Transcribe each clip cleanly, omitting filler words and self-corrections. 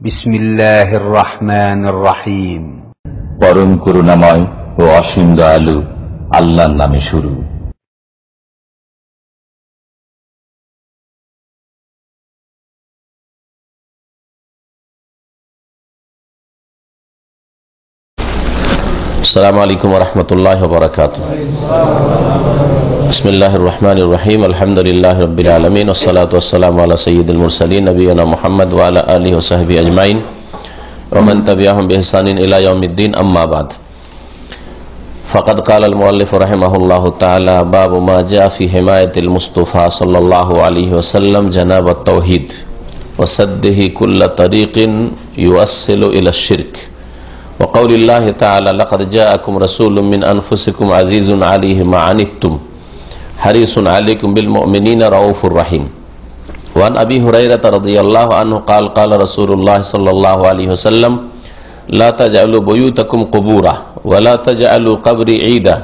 বিসমিল্লাহির রহমানির রহিম। পরম করুণাময় ও অসীম দয়ালু আল্লাহর নামে শুরু। আসসালামু আলাইকুম ওয়া রাহমাতুল্লাহি ওয়া বারাকাতুহু। বিসমিল্লাহির রহমানির রহিম। আলহামদুলিল্লাহি রাব্বিল আলামিন ওয়াস সালাতু ওয়াস সালামু আলা সাইয়্যিদিল মুরসালিন নবিয়িনা মুহাম্মদ ওয়া আলা আলিহি ওয়া সাহবিহি আজমাইন ওয়া মান তাবিআহুম বিইহসানিন ইলা ইয়াউমিদ্দিন, আম্মা বাদ। ফাকাদ ক্বালাল মুআল্লিফ রাহিমাহুল্লাহু তাআলা বাবু মা জাআ ফি হিমায়াতিল মুস্তাফা সাল্লাল্লাহু আলাইহি ওয়াসাল্লাম জানাবাত তাওহীদ ওয়া সাদ্দিহি কুল্লা তারিকিন ইউআসসিলু ইলা শিরক। وقول الله تعالى لقد جاءكم رسول من أنفسكم عزيز عليه ما عنتم حريص عليكم بالمؤمنين رؤوف رحيم. وعن أبي هريرة رضي الله عنه قال قال رسول الله صلى الله عليه وسلم لا تجعلوا بيوتكم قبورا ولا تجعلوا قبري عيدا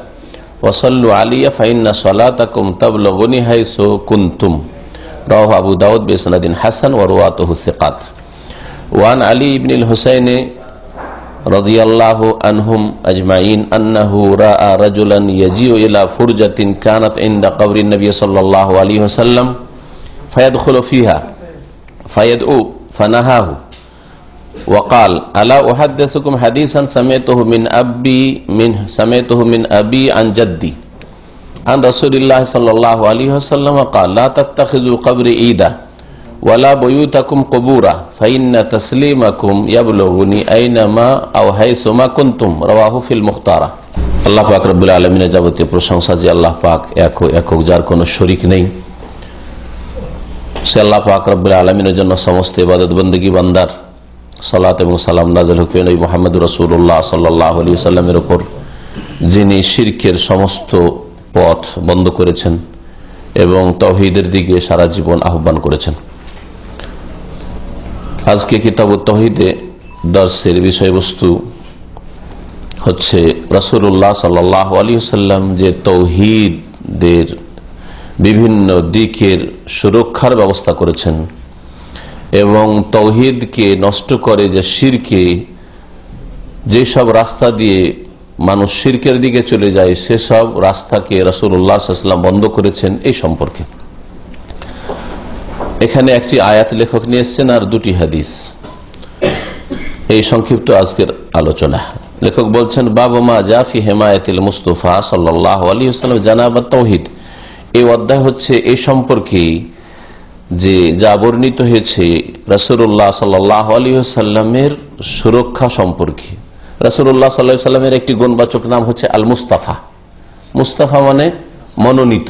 وصلوا علي فإن صلاتكم تبلغني حيث كنتم. رواه أبو داود بإسناد حسن ورواته ثقات. وعن علي بن الحسين রাদিয়াল্লাহু আনহুম আজমাইন আন্নাহু রাআ রাজুলান ইয়াজিউ ইলা ফুরজাতিন কানাত ইনদা কবরিন নবী সাল্লাল্লাহু আলাইহি ওয়াসাল্লাম ফায়াদখুলু ফিহা ফায়াদউ ফানাহাহু ওয়া ক্বাল আলা উহাদ্দিসুকুম হাদিসান সামি'তুহু মিন আবি আন জাদ্দি আন রাসূলিল্লাহ সাল্লাল্লাহু আলাইহি ওয়াসাল্লাম ক্বাল লা তাত্তাখিযু কবরি ঈদা ওয়ালা বুয়ুতাকুম কুবুরা ফাইন্না তাসলিমাকুম ইয়াবলুগুনি আইনামা আও হাইসুমা কুনতুম। রাওয়াহু ফিল মুখতারা। আল্লাহ পাক রব্বুল আলামিনের যাবতীয় প্রশংসা যে আল্লাহ পাক একক, যার কোনো শরীক নেই। সে আল্লাহ পাক রব্বুল আলামিনের জন্য সমস্ত ইবাদত বন্দেগী বান্দার সালাত এবং সালাম নাযিল হোক নবী মুহাম্মদ রাসূলুল্লাহ সাল্লাল্লাহু আলাইহি ওয়াসাল্লামের উপর, যিনি শিরকের সমস্ত পথ বন্ধ করেছেন এবং তাওহীদের দিকে সারা জীবন আহ্বান করেছেন। আজকে কিতাবুত তাওহীদে দর্সের বিষয়বস্তু হচ্ছে রাসূলুল্লাহ সাল্লাল্লাহু আলাইহি ওয়াসাল্লাম যে তাওহীদের বিভিন্ন দিকের সুরক্ষার ব্যবস্থা করেছেন এবং তাওহীদকে নষ্ট করে যে শিরকে, যেসব রাস্তা দিয়ে মানুষ শিরকের দিকে চলে যায় সেসব রাস্তাকে রাসূলুল্লাহ সাল্লাল্লাহু আলাইহি ওয়াসাল্লাম বন্ধ করেছেন। এই সম্পর্কে এখানে একটি আয়াত লেখক নিয়ে এসেছেন আর দুটি হাদিস। এই সংক্ষিপ্ত আজকের আলোচনা। লেখক বলছেন বাবু মা জা ফি হিমায়াতিল মুস্তাফা সাল্লাল্লাহু আলাইহি ওয়াসাল্লাম জানাবাত তাওহীদ। এই অধ্যায় হচ্ছে এই সম্পর্কে যে যা বর্ণিত হয়েছে রাসূলুল্লাহ সাল্লাল্লাহু আলাইহি ওয়াসাল্লামের সুরক্ষা সম্পর্কে। রাসূলুল্লাহ সাল্লাল্লাহু আলাইহি ওয়াসাল্লামের একটি গুণবাচক নাম হচ্ছে আল মুস্তাফা। মুস্তাফা মানে মনোনীত,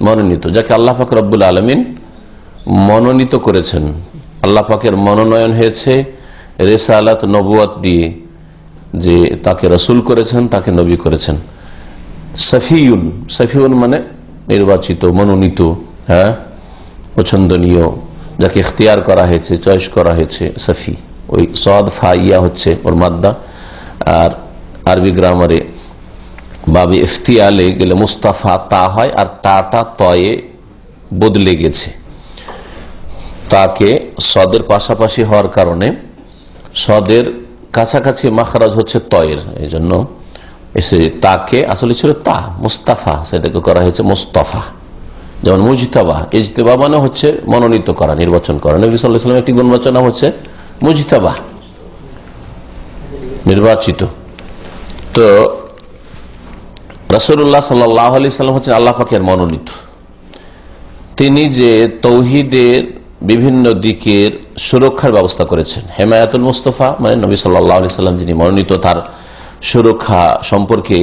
মনোনীত, যাকে আল্লাহ পাক রব্বুল আলামিন মনোনীত করেছেন। আল্লাহ পাকের মনোনয়ন হয়েছে রিসালাত নবুয়ত দিয়ে, যে তাকে রাসূল করেছেন, তাকে নবী করেছেন। সফিউন, সফিউন মানে নির্বাচিত, মনোনীত, হ্যাঁ, পছন্দনীয়, যাকে ইখতিয়ার করা হয়েছে, চয়েস করা হয়েছে। সফি, ওই সদ ফা ইয়া হচ্ছে ওর মাদ্দা। আর আরবি গ্রামারে বাবে ইফতিয়ালে গেলে মুস্তাফা তা হয়, আর তাটা তয়ে বদলে গেছে। তাকে সদের পাশাপাশি হওয়ার কারণে সদের কাছাকাছি মাখরাজ হচ্ছে তয়ের, এই জন্য এসে তাকে আসলে ছিল তা মুস্তাফা, সেটাকে করা হয়েছে মুস্তাফা। যেমন মুজতাবা, ইজতেবা মানে হচ্ছে মনোনীত করা, নির্বাচন করা। নবী সাল্লাল্লাহু আলাইহি ওয়াসাল্লাম একটি গুণবাচক নাম হচ্ছে মুজতাবা, নির্বাচিত। তো রাসূলুল্লাহ সাল্লাল্লাহু আলাইহি ওয়াসাল্লাম হচ্ছেন আল্লাহ পাকের মনোনীত। তিনি যে তাওহীদের বিভিন্ন দিকের সুরক্ষার ব্যবস্থা করেছেন। হিমায়াতুল মুস্তাফা মানে নবী সাল্লাল্লাহু আলাইহি ওয়াসাল্লাম যিনি মনোনীত, তার সুরক্ষা সম্পর্কে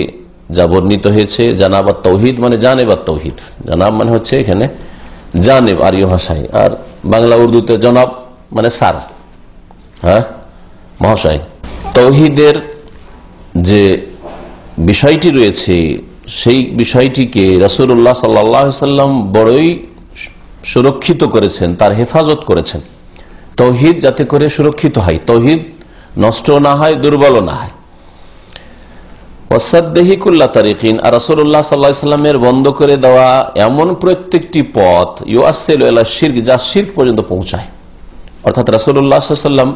যা বর্ণিত হয়েছে। জানাবাত তাওহীদ মানে জানেবাত তাওহীদ। জানাব মানে হচ্ছে এখানে জানেব আরবি ভাষায়, আর বাংলা উর্দুতে জনাব মানে স্যার, হ্যাঁ, মহাশয়। তাওহীদের যে বিষয়টি রয়েছে সেই বিষয়টিকে রাসূলুল্লাহ সাল্লাল্লাহু আলাইহি ওয়াসাল্লাম বড়ই সুরক্ষিত করেছেন, তার হেফাজত করেছেন। তাওহীদ যাতে করে সুরক্ষিত হয়, তাওহীদ নষ্ট না হয়, দুর্বল না হয়। ওয়াসাদ্দিহি কুল্লা তারিকিন, আর রাসূলুল্লাহ সাল্লাল্লাহু আলাইহি ওয়াসাল্লামের বন্ধ করে দেওয়া এমন প্রত্যেকটি পথ ইউআসসিলু ইলা শিরক, যা শিরক পর্যন্ত পৌঁছায়, অর্থাৎ রাসূলুল্লাহ সাল্লাল্লাহু আলাইহি ওয়াসাল্লাম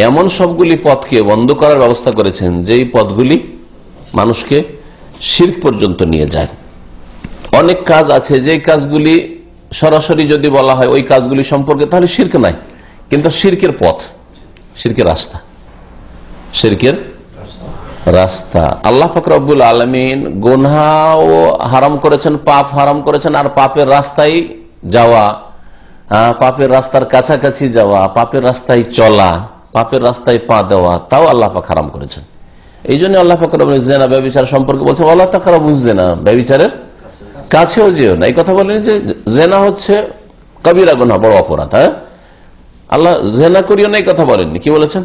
এমন সবগুলি পথকে বন্ধ করার ব্যবস্থা করেছেন যেই পথগুলি মানুষকে শিরক পর্যন্ত নিয়ে যায়। অনেক কাজ আছে যে কাজগুলি সরাসরি যদি বলা হয় ওই কাজগুলি সম্পর্কে, তাহলে শিরক নাই, কিন্তু শিরকের পথ, শিরকের রাস্তা, শিরকের রাস্তা। আল্লাহ পাক রব্বুল আলামিন গুনাহ হারাম করেছেন, পাপ হারাম করেছেন, আর পাপের রাস্তায় যাওয়া, পাপের রাস্তার কাছাকাছি যাওয়া, পাপের রাস্তায় চলা, পাপের রাস্তায় পা দেওয়া, তাও আল্লাহ পাক হারাম করেছেন। এই জন্য আল্লাহ পাক রব্বুল জিনা ব্যভিচার সম্পর্কে বলছেন ওয়ালা তাকরাবুজ জিনা, ব্যভিচারের কাছেও যেও না। এই কথা বলেন যে জেনা হচ্ছে কবিরা গুনাহ, বড় অপরাধ। হ্যাঁ, আল্লাহ জেনা করিও না এই কথা বলেননি, কি বলেছেন?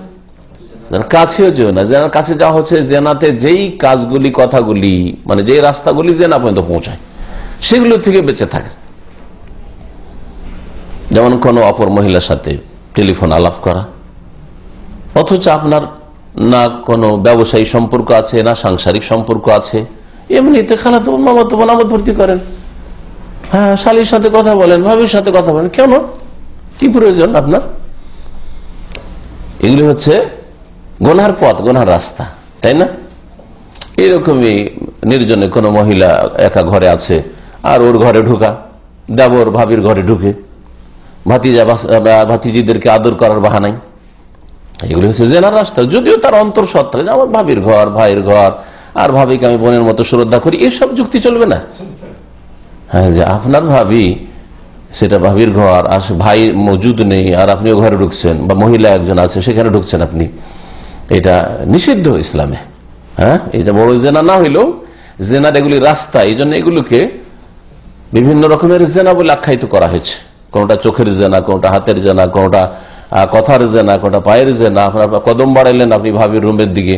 কাছেও যেও না। জেনার কাছে যাওয়া হচ্ছে জেনাতে যেই কাজগুলি, কথাগুলি, মানে যেই রাস্তাগুলি জেনা পর্যন্ত পৌঁছায় সেগুলো থেকে বেঁচে থাকে। যেমন কোন অপর মহিলার সাথে টেলিফোন আলাপ করা, অথচ আপনার না কোনো ব্যবসায়ী সম্পর্ক আছে, না সাংসারিক সম্পর্ক আছে, এমনিতে খালাতো মামাতো বোন আমোদ ভর্তি করেন। হ্যাঁ, শালীর সাথে কথা বলেন, ভাবির সাথে কথা বলেন, কেন, কি প্রয়োজন আপনার? এগুলি হচ্ছে গুনার পথ, গুনার রাস্তা, তাই না? এইরকমই নির্জনে কোনো মহিলা একা ঘরে আছে, আর ওর ঘরে ঢুকা, দেবর ভাবির ঘরে ঢুকে ভাতিজা ভাতিজিদেরকে আদর করার বাহানাই, এগুলি হচ্ছে জেনার রাস্তা। যদিও তার অন্তর সত্ত্বা যে আমার ভাবির ঘর, ভাইয়ের ঘর, আর ভাবিকে আমি বোনের মতো শ্রদ্ধা করি, এসব যুক্তি চলবে না। হ্যাঁ, যে আপনার ভাবি, সেটা ভাবির ঘর, আর ভাই মজুদ নেই, আর আপনিও ঘরে ঢুকছেন, বা মহিলা একজন আছে সেখানে ঢুকছেন আপনি, এটা নিষিদ্ধ ইসলামে। হ্যাঁ, এটা বড় জেনা না হইলেও জেনার এগুলি রাস্তা, এই জন্য এগুলোকে বিভিন্ন রকমের জেনা বলে আখ্যায়িত করা হয়েছে। কোনটা চোখের জেনা, কোনটা হাতের জেনা, কোনটা কথার জেনা, কোনটা পায়ের জেনা। আপনার কদম বাড়াইলেন আপনি ভাবির রুমের দিকে,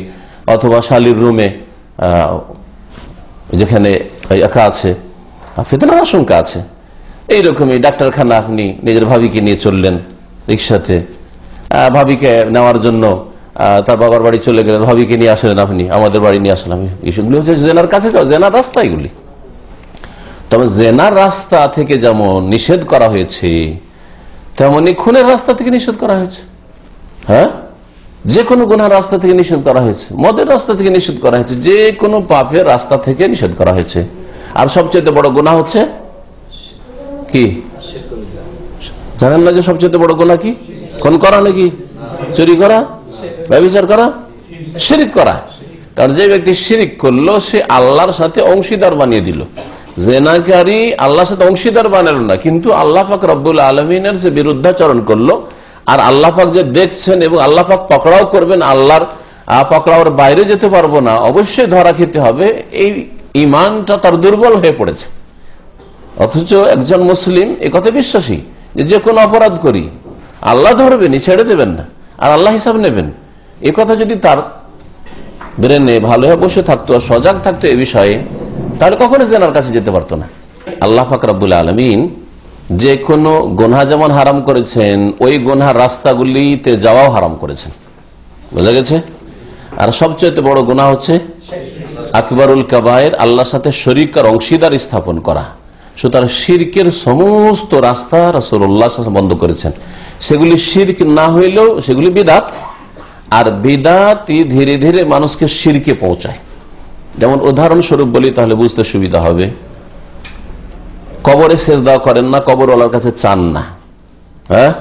অথবা শালীর রুমে যেখানে একা আছে, ফিতনার আশঙ্কা আছে। এইরকমই ডাক্তারখানা আপনি নিজের ভাবিকে নিয়ে চললেন রিক্সাতে, ভাবিকে নেওয়ার জন্য তার বাবার বাড়ি চলে গেলেন, ভাবিকে নিয়ে আসলেন আপনি, আমাদের বাড়ি নিয়ে আসলাম, এইসবগুলো হচ্ছে জেনার কাছে যাও, জেনার রাস্তা এগুলি। তবে জেনার রাস্তা থেকে যেমন নিষেধ করা হয়েছে, তেমনি খুনের রাস্তা থেকে নিষেধ করা হয়েছে। হ্যাঁ, যে কোনো গুনার রাস্তা থেকে নিষেধ করা হয়েছে, মদের রাস্তা থেকে নিষেধ করা হয়েছে, যে কোনো পাপের রাস্তা থেকে নিষেধ করা হয়েছে। আর সবচেয়ে বড় গুনাহ হচ্ছে কি জানেন না? যে সবচেয়ে বড় গুনাহ কি? খুন করা নাকি? চুরি করা? ব্যভিচার করা? শিরক করা। কারণ যে ব্যক্তি শিরক করলো সে আল্লাহর সাথে অংশীদার বানিয়ে দিল। জেনাকারী আল্লাহর সাথে অংশীদার বানালো না, কিন্তু আল্লাহ পাক রব্বুল আলামিনের যে বিরুদ্ধাচরণ করলো, আর আল্লাহ পাক যে দেখছেন এবং আল্লাহ পাক পকড়াও করবেন, আল্লাহর পকড়াওয়ার বাইরে যেতে পারবো না, অবশ্যই ধরা খেতে হবে, এই ইমানটা তার দুর্বল হয়ে পড়েছে। অথচ একজন মুসলিম এ কথা বিশ্বাসী যে কোনো অপরাধ করি আল্লাহ ধরবেন, ছেড়ে দেবেন না, আর আল্লাহ হিসাব নেবেন। এ কথা যদি তার ব্রেনে ভালোভাবে বসে থাকতো, সজাগ থাকতো এ বিষয়ে, তাহলে কখনো জেনার কাছে যেতে পারতো না। আল্লাহ পাক রব্বুল আলামিন যে কোনো গুনাহ যেমন হারাম করেছেন, ওই গুনাহর রাস্তাগুলিতে যাওয়াও হারাম করেছেন। বোঝা গেছে? আর সবচেয়ে বড় গুনাহ হচ্ছে আকবরুল কাবায়ের, আল্লাহর সাথে শরীক আর অংশীদার স্থাপন করা। সুতরাং শিরকের সমস্ত রাস্তা রাসূলুল্লাহ সাল্লাল্লাহু আলাইহি ওয়াসাল্লাম বন্ধ করেছেন। সেগুলি শিরক না হইলেও সেগুলি বিদআত, আর বিদআতই ধীরে ধীরে মানুষকে শিরকে পৌঁছায়। যেমন উদাহরণস্বরূপ বলি তাহলে বুঝতে সুবিধা হবে, কবরে সেজদা করেন না, কবরওয়ালার কাছে চান না। হ্যাঁ,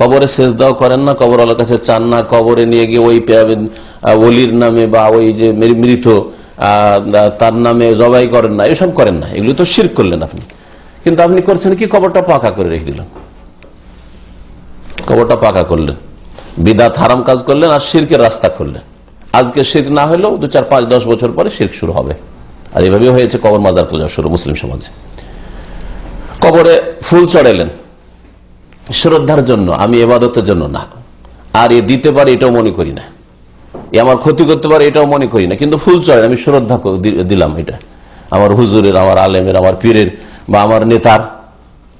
কবরে সেজদাও করেন না, কবরওয়ালার কাছে চান না, কবরে নিয়ে গিয়ে ওই ওলির নামে বা ওই যে মৃত তার নামে জবাই করেন না, এসব করেন না। এগুলো তো শিরক করলেন আপনি। কিন্তু আপনি করছেন কি? কবরটা পাকা করে রেখে দিলেন, কবরটা পাকা করলেন, বিদআত হারাম কাজ করলেন, আর শিরকের রাস্তা খুললেন। আজকে শিরক না হলেও 2, 4, 5, 10 বছর পরে শিরক শুরু হবে। আর এভাবে হয়েছে কবর মাজার পূজা শুরু মুসলিম সমাজে। কবরে ফুল চড়াইলেন শ্রদ্ধার জন্য, আমি ইবাদতের জন্য না, আর এ দিতে পারে এটাও মনে করি না, এ আমার ক্ষতি করতে পারে এটাও মনে করি না, কিন্তু ফুল চড়াই আমি শ্রদ্ধা দিলাম, এটা আমার হুজুরের, আমার আলেমের, আমার পীরের বা আমার নেতার।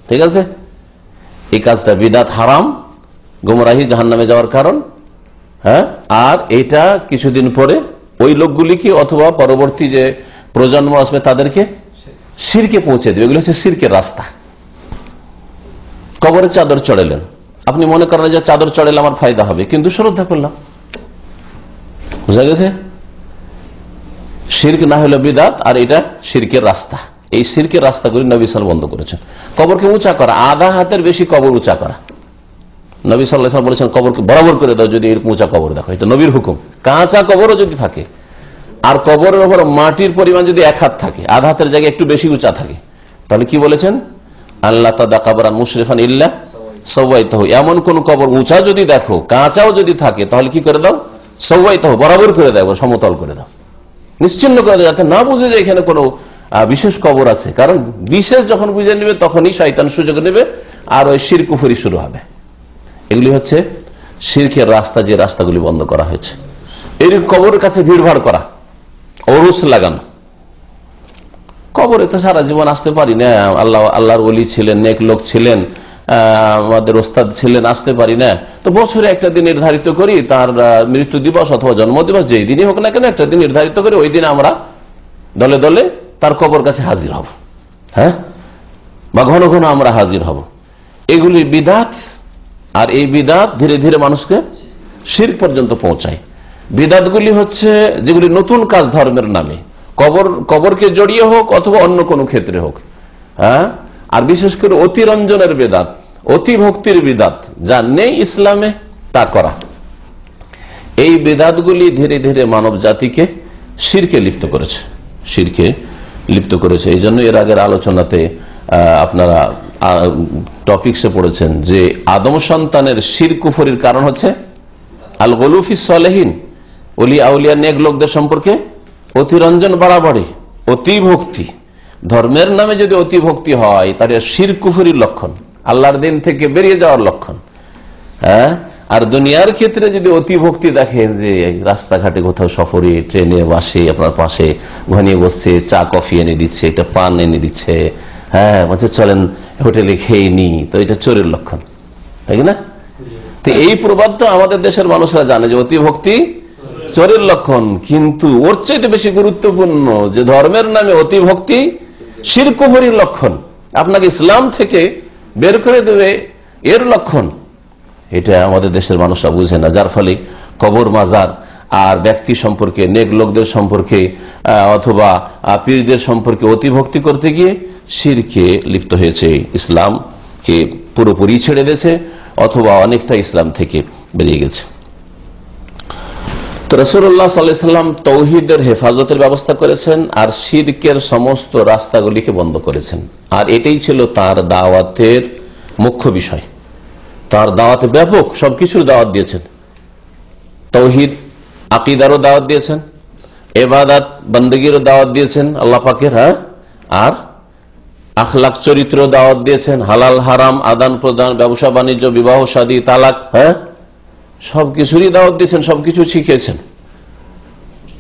ঠিক আছে, এই কাজটা বিদআত, হারাম, গুমরাহি, জাহান্নামে যাওয়ার কারণ। হ্যাঁ, আর এটা কিছুদিন পরে ওই লোকগুলিকে অথবা পরবর্তী যে প্রজন্ম আসবে তাদেরকে শিরকে পৌঁছে দেবে। এগুলো হচ্ছে শিরকের রাস্তা। কবরে চাদর চড়ালেন, আপনি মনে করেন যে চাদর চড়াইলে আমার ফায়দা হবে, কিন্তু শ্রদ্ধা করলাম। বুঝা গেছে? শিরক না হলো বিদাত, আর এটা শিরকের রাস্তা। এই শিরকের রাস্তাগুলি নবী সাল্লাল্লাহু আলাইহি ওয়াসাল্লাম বন্ধ করেছেন। কবরকে উঁচা করা, আধা হাতের বেশি কবর উঁচা করা, নবী সাল্লাল্লাহু আলাইহি ওয়াসাল্লাম বলেছেন কবরকে বরাবর করে দাও যদি এরকম উঁচা কবর দেখো, এটা নবীর হুকুম। কাঁচা কবরও যদি থাকে, আর কবরের উপর মাটির পরিমাণ যদি 1 হাত থাকে, আধা হাতের জায়গায় একটু বেশি উঁচা থাকে, তাহলে কি বলেছেন? আল্লাহ তাদা কাবরান মুশরিফান ইল্লা সাওয়াইতাহু, এমন কোন কবর উঁচা যদি দেখো, কাঁচাও যদি থাকে, তাহলে কি করে দাও? সাওয়াইতাহু, বরাবর করে দাও, সমতল করে দাও, নিশ্চিন্ন করে দাও, যাতে না বুঝে যে এখানে কোনো বিশেষ কবর আছে। কারণ বিশেষ যখন বুঝে নেবে তখনই শয়তান সুযোগ নেবে, আর ওই শিরক কুফরি শুরু হবে। এগুলি হচ্ছে শিরকের রাস্তা, যে রাস্তাগুলি বন্ধ করা হয়েছে। এই কবরের কাছে ভিড়ভাড় করা, ওরুস লাগানো, কবরে তো সারা জীবন আসতে পারি না, আল্লাহর ওলি ছিলেন, নেক লোক ছিলেন, আমাদের ওস্তাদ ছিলেন, আসতে পারি না, তো বছরে একটা দিন নির্ধারিত করি, তার মৃত্যু দিবস অথবা জন্ম দিবস যেই দিনই হোক না কেন, একটা দিন নির্ধারিত করে ওই দিন আমরা দলে দলে তার কবর কাছে হাজির হব, হ্যাঁ, বা ঘন ঘন আমরা হাজির হব। এগুলি বিদাত, আর এই বিদাত ধীরে ধীরে মানুষকে শিরক পর্যন্ত পৌঁছায়। বিদাতগুলি হচ্ছে যেগুলি নতুন কাজ ধর্মের নামে, কবরকে জড়িয়ে হোক অথবা অন্য কোনো ক্ষেত্রে হোক, হ্যাঁ। আর বিশেষ করে অতিরঞ্জনের বেদাত, অতি ভক্তির বিদাত, যা নেই ইসলামে তা করা, এই বেদাতগুলি ধীরে ধীরে মানব জাতিকে শিরকে লিপ্ত করেছে, শিরকে লিপ্ত করেছে। এই জন্য এর আগের আলোচনাতে আপনারা টপিকসে পড়েছেন যে আদম সন্তানের শিরক কুফরির কারণ হচ্ছে আল গুলুফি সলেহিন, ওলি আউলিয়া নেক লোকদের সম্পর্কে অতিরঞ্জন বাড়াবাড়ি, অতি ভক্তি। ধর্মের নামে যদি অতি ভক্তি হয় তাহলে শিরক কুফরির লক্ষণ, আল্লাহর দিন থেকে বেরিয়ে যাওয়ার লক্ষণ, হ্যাঁ। আর দুনিয়ার ক্ষেত্রে যদি অতি ভক্তি দেখেন, যে রাস্তাঘাটে কোথাও সফরে, ট্রেনে, বাসে আপনার পাশে ঘনিয়ে বসছে, চা কফি এনে দিচ্ছে, এটা পান এনে দিচ্ছে, হ্যাঁ, বলছে চলেন হোটেলে খেয়ে নি, তো এটা চোরের লক্ষণ, তাই না? তো এই প্রবাদ তো আমাদের দেশের মানুষরা জানে যে অতি ভক্তি চোরের লক্ষণ, কিন্তু ওর চাইতে বেশি গুরুত্বপূর্ণ যে ধর্মের নামে অতি ভক্তি শিরক কুফরির লক্ষণ, আপনাকে ইসলাম থেকে বের করে দেবে এর লক্ষণ। এটা আমাদের দেশের মানুষরা বুঝে না, যার ফলে কবর মাজার আর ব্যক্তি সম্পর্কে, নেক লোকদের সম্পর্কে অথবা পীরদের সম্পর্কে অতিভক্তি করতে গিয়ে শিরকে লিপ্ত হয়েছে, ইসলামকে পুরোপুরি ছেড়ে দিয়েছে অথবা অনেকটা ইসলাম থেকে বেরিয়ে গেছে। তো রাসূলুল্লাহ সাল্লাল্লাহু আলাইহি ওয়াসাল্লাম তাওহীদের হেফাজতের ব্যবস্থা করেছেন আর শিরকের সমস্ত রাস্তাগুলিকে বন্ধ করেছেন, আর এটাই ছিল তার দাওয়াতের মুখ্য বিষয়। তার দাওয়াতে ব্যাপক সবকিছুর দাওয়াত দিয়েছেন, তাওহীদ আকীদারও দাওয়াত দিয়েছেন, ইবাদত বন্দেগীরও দাওয়াত দিয়েছেন আল্লাহ পাকের, হ্যাঁ, আর আখলাক চরিত্র দাওয়াত দিয়েছেন, হালাল হারাম, আদান প্রদান, ব্যবসা বাণিজ্য, বিবাহ শাদী, তালাক, হ্যাঁ, সবকিছুরই দাওয়াত দিয়েছেন, সবকিছু শিখিয়েছেন।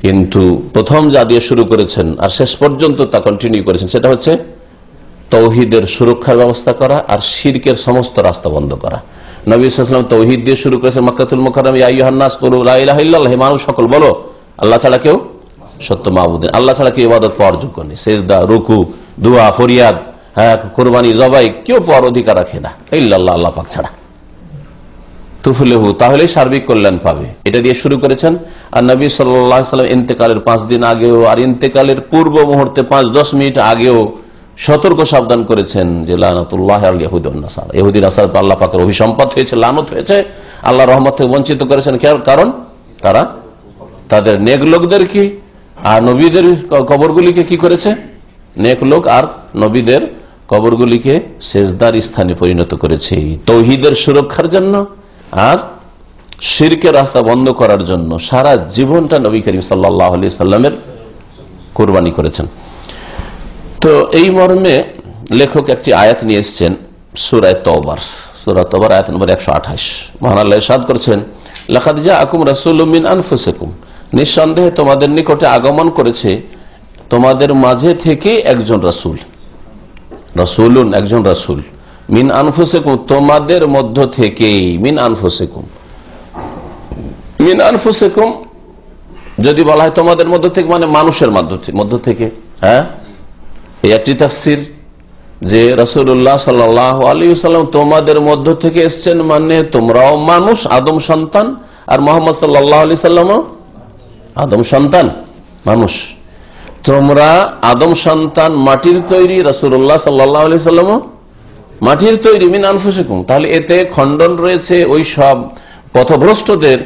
কিন্তু প্রথম যা দিয়ে শুরু করেছেন আর শেষ পর্যন্ত তা কন্টিনিউ করেছেন, সেটা হচ্ছে তাওহীদের সুরক্ষার ব্যবস্থা করা আর শিরকের সমস্ত রাস্তা বন্ধ করা। নবী সাল্লাল্লাহু আলাইহি ওয়াসাল্লাম তাওহীদ দিয়ে শুরু করেছেন মক্কাতুল মুকাররমে, ইয়া আইয়ুহান নাস কুলু লা ইলাহা ইল্লাল্লাহ, হে মানুষ সকল বলো আল্লাহ ছাড়া কেউ সত্য মাবুদ, আল্লাহ ছাড়া কেউ ইবাদত পাওয়ার যোগ্য নেই, সেজদা, রুকু, দোয়া, ফরিয়াদ, হ্যাঁ, কুরবানি, জবাই কেউ পাওয়ার অধিকার রাখে না ইল্লাল্লাহ, আল্লাহ পাক ছাড়া। তুফলিহু, তাহলে সার্বিক কল্যাণ পাবে, এটা দিয়ে শুরু করেছেন। আর নবী সাল্লাল্লাহু আলাইহি ওয়াসাল্লাম ইন্তেকালের 5 দিন আগেও আর ইন্তেকালের পূর্ব মুহূর্তে 5-10 মিনিট আগেও সতর্ক সাবধান করেছেন যে লানাতুল্লাহি আলাল ইয়াহুদি ওয়ান নাসারা, ইহুদি নাসারা আল্লাহ পাকের অভিসম্পাত হয়েছে, লানত হয়েছে, আল্লাহর রহমত থেকে বঞ্চিত করেছেন। কারণ তারা তাদের নেক লোকদেরকে আর নবীদের কবরগুলিকে কি করেছে, নেক লোক আর নবীদের কবরগুলিকে সেজদার স্থানে পরিণত করেছে তাওহীদের সুরক্ষার জন্য আর শিরকের রাস্তা বন্ধ করার জন্য। সারা জীবনটা নবী করিম সাল্লাল্লাহু আলাইহি সাল্লামের কুরবানি করেছেন। তো এই মর্মে লেখক একটি আয়াত নিয়ে এসেছেন সূরা তওবার আয়াত নম্বর 128। মহান আল্লাহ ইরশাদ করেছেন, লাকাদ জাআকুম রাসূলুম মিন আনফুসিকুম, নিঃসন্দেহে তোমাদের নিকটে আগমন করেছে তোমাদের মাঝে থেকে একজন রাসূল, রাসূলুন একজন রাসূল, মিন আনফুসিকুম তোমাদের মধ্য থেকে, মিন আনফুসিকুম, মিন আনফুসিকুম যদি বলা হয় তোমাদের মধ্য থেকে মানে মানুষের মধ্য থেকে, হ্যাঁ, এই একটি তাফসীর। যে রাসূলুল্লাহ সাল্লাল্লাহু আলাইহি ওয়াসাল্লাম তোমাদের মধ্য থেকে এসেছেন, মানে তোমরাও মানুষ, আদম সন্তান, আর মুহাম্মদ সাল্লাল্লাহু আলাইহি সাল্লামও আদম সন্তান, মানুষ। তোমরা আদম সন্তান, মাটির তৈরি, রাসূলুল্লাহ সাল্লাল্লাহু আলাইহি সাল্লামও মাটির তৈরি, মিন আনফুসিকুম। তাহলে এতে খণ্ডন রয়েছে ওই সব পথভ্রষ্টদের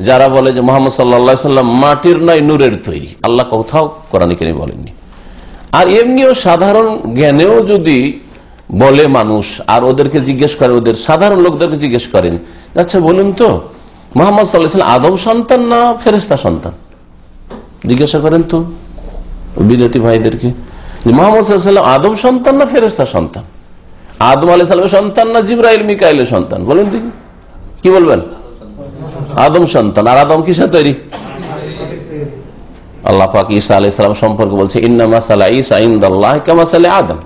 যারা বলে যে মুহাম্মদ সাল্লাল্লাহু আলাইহি সাল্লাম মাটির নয় নূরের তৈরি। আল্লাহ কোথাও কোরআনে কারিমে বলেননি। আর এমনিও সাধারণ জ্ঞানেও যদি বলে মানুষ, আর ওদেরকে জিজ্ঞেস করে, ওদের সাধারণ লোকদেরকে জিজ্ঞেস করেন, আচ্ছা বলুন তো মুহাম্মদ সাল্লাল্লাহু আলাইহি ওয়াসাল্লাম আদম সন্তান না ফেরেশতা সন্তান? জিজ্ঞাসা করেন তো বিদেশী ভাইদেরকে যে মুহাম্মদ সাল্লাল্লাহু আলাইহি ওয়াসাল্লাম আদম সন্তান না ফেরেশতা সন্তান? আদম আলাইহিস সালামের সন্তান না জিবরাইল মিকাইলের সন্তান? বলুন দেখি, কি বলবেন? আদম সন্তান। আর আদম কিসের তৈরি? আল্লাহ পাক ঈসা আলাইহিস সালাম সম্পর্কে বলছে, ইন্না মাসালা ঈসা ইনদাল্লাহি কামাসালি আদম।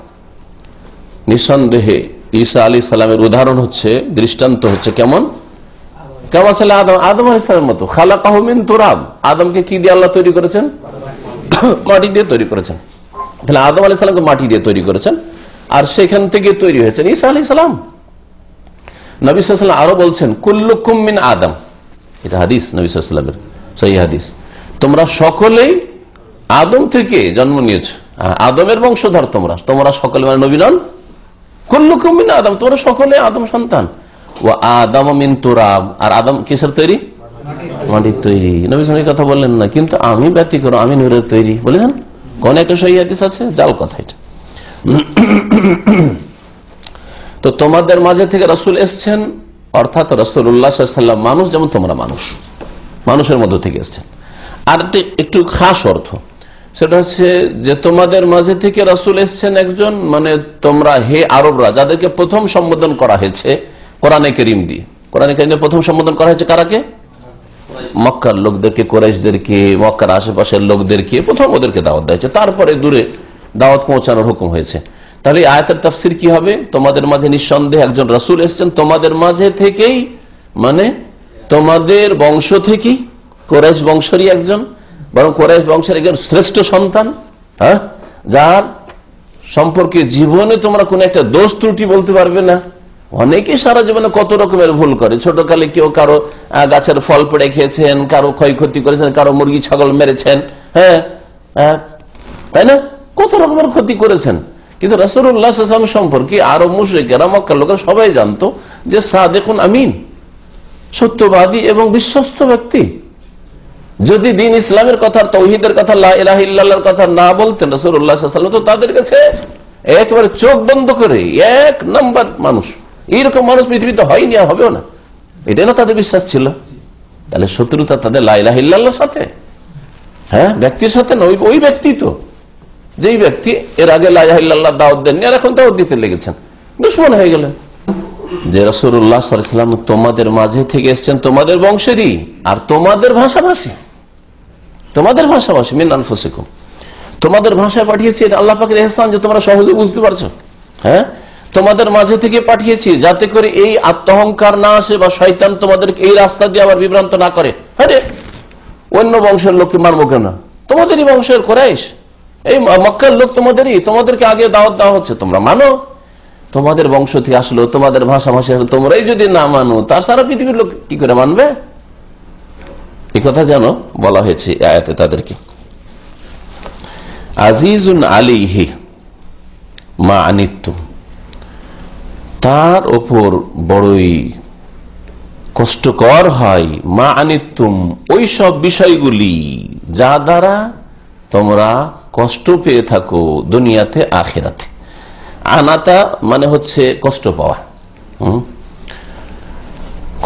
নিঃসন্দেহে ঈসা আলাইহিস সালামের উদাহরণ হচ্ছে, দৃষ্টান্ত হচ্ছে কেমন? কামাসালি আদম, আদম আলাইহিস সালামের মতো। খালাকাহু মিন তুরাব, আদমকে কি দিয়ে আল্লাহ তৈরি করেছেন? মাটি দিয়ে তৈরি করেছেন। তাহলে আদম আলাইহিস সালামকে মাটি দিয়ে তৈরি করেছেন, আর সেখান থেকে তৈরি হয়েছেন ঈসা আলাইহিস সালাম। নবী সাল্লাল্লাহু আলাইহি ওয়াসাল্লাম আরো বলছেন, কুল্লুকুম মিন আদম। এটা হাদিস, নবী সাল্লাল্লাহু আলাইহি ওয়াসাল্লামের সহিহ হাদিস। তোমরা সকলেই আদম থেকে জন্ম নিয়েছো, আদমের বংশধর তোমরা। তোমরা সকলে মানে নবী নন? কুল্লুকুম মিন আদম, তোমরা সকলে আদম সন্তান। ওয়া আদম মিন তুরাব, আর আদম কিসের তৈরি? মাটির তৈরি। নবী সাল্লাল্লাহু আলাইহি কথা বললেন না, কিন্তু আমি ব্যতিক্রম, আমি নূরের তৈরি বলেছেন। কোন একটা সহিহ হাদিস আছে? জাল কথা এটা। তো তোমাদের মাঝে থেকে রাসূল এসেছেন, অর্থাৎ রাসূলুল্লাহ সাল্লাল্লাহু আলাইহি ওয়াসাল্লাম মানুষ, যেমন তোমরা মানুষ, মানুষের মধ্য থেকে এসেছেন। আর একটু খাস অর্থ, সেটা হচ্ছে যে তোমাদের মাঝে থেকে রাসূল এসেছেন একজন, মানে তোমরা হে আরবরা, যাদেরকে প্রথম সম্বোধন করা হয়েছে কোরআনে কারীম দিয়ে। কোরআনে কারীমে প্রথম সম্বোধন করা হয়েছে কারাকে? মক্কার লোকদেরকে, কুরাইশদেরকে, মক্কার আশেপাশের লোকদেরকে প্রথম ওদেরকে দাওয়াত দিয়েছে, তারপরে দূরে দাওয়াত পৌঁছানোর হুকুম হয়েছে। তাহলে আয়াতের তাফসীর কি হবে? তোমাদের মাঝে নিঃসন্দেহে একজন রাসূল এসেছেন, তোমাদের মাঝে থেকেই, মানে তোমাদের বংশ থেকেই, কুরাইশ বংশেরই একজন, বরং কুরাইশ বংশের একজন শ্রেষ্ঠ সন্তান, হ্যাঁ, যার সম্পর্কে জীবনে তোমরা কোন একটা দোষ ত্রুটি বলতে পারবে না। অনেকে সারা জীবনে কত রকমের ভুল করে। ছোটকালে কেউ কারো গাছের ফল পেড়ে খেয়েছেন, কারো ক্ষয়ক্ষতি করেছেন, কারো মুরগি ছাগল মেরেছেন, হ্যাঁ, তাই না? কত রকমের ক্ষতি করেছেন। কিন্তু রাসূলুল্লাহ সাল্লাল্লাহু আলাইহি ওয়াসাল্লাম সম্পর্কে আরব মুশরিকেরা, মক্কার লোকেরা সবাই জানতো যে সাদিকুন আমিন, সত্যবাদী এবং বিশ্বস্ত ব্যক্তি। যদি দ্বীন ইসলামের কথা, তাওহীদের কথা, লা ইলাহা ইল্লাল্লাহর কথা না বলতেন রাসূলুল্লাহ সাল্লাল্লাহু আলাইহি ওয়াসাল্লাম, তো তাদের কাছে একেবারে চোখ বন্ধ করে এক নাম্বার মানুষ, এইরকম মানুষ পৃথিবীতে হয়নি, আর হবেও না, এটাই না তাদের বিশ্বাস ছিল। তাহলে শত্রুতা তাদের লা ইলাহা ইল্লাল্লাহর সাথে, হ্যাঁ, ব্যক্তির সাথে নয়। ওই ব্যক্তি তো, যেই ব্যক্তি এর আগে লা ইলাহা ইল্লাল্লাহ দাওয়াত দেননি, আর এখন দাওয়াত দিতে লেগেছেন, দুশমন হয়ে গেলেন। যে রাসূলুল্লাহ সাল্লাল্লাহু আলাইহি ওয়াসাল্লাম তোমাদের মাঝে থেকে এসেছেন, তোমাদের বংশেরই, আর তোমাদের ভাষাভাষী, তোমাদের ভাষাভাষী, মিন আনফুসিকুম, তোমাদের ভাষায় পাঠিয়েছি। এটা আল্লাহ পাকের ইহসান যে তোমরা সহজে বুঝতে পারছো। হ্যাঁ, তোমাদের মাঝে থেকে পাঠিয়েছি যাতে করে এই আত্মহংকার না আসে, বা শয়তান তোমাদেরকে এই রাস্তা দিয়ে আবার বিভ্রান্ত না করে। আরে অন্য বংশের লোককে মারবো কেন? তোমাদেরই বংশের কুরাইশ, এই মক্কার লোক তোমাদেরই, তোমাদেরকে আগে দাওয়াত দেওয়া হচ্ছে, তোমরা মানো। তোমাদের বংশ থেকে আসলো, তোমাদের ভাষাভাষী আসলো, তোমরাই যদি না মানো, তা সারা পৃথিবীর লোক কি করে মানবে? এই কথা যেন বলা হয়েছে আয়াতে তাদেরকে। আজিজুন আলাইহি মা আনিতুম, তার ওপর বড়ই কষ্টকর হয়, মা আনিতুম, ওই সব বিষয়গুলি যা দ্বারা তোমরা কষ্ট পেয়ে থাকো দুনিয়াতে আখিরাতে। আনাতা মানে হচ্ছে কষ্ট পাওয়া,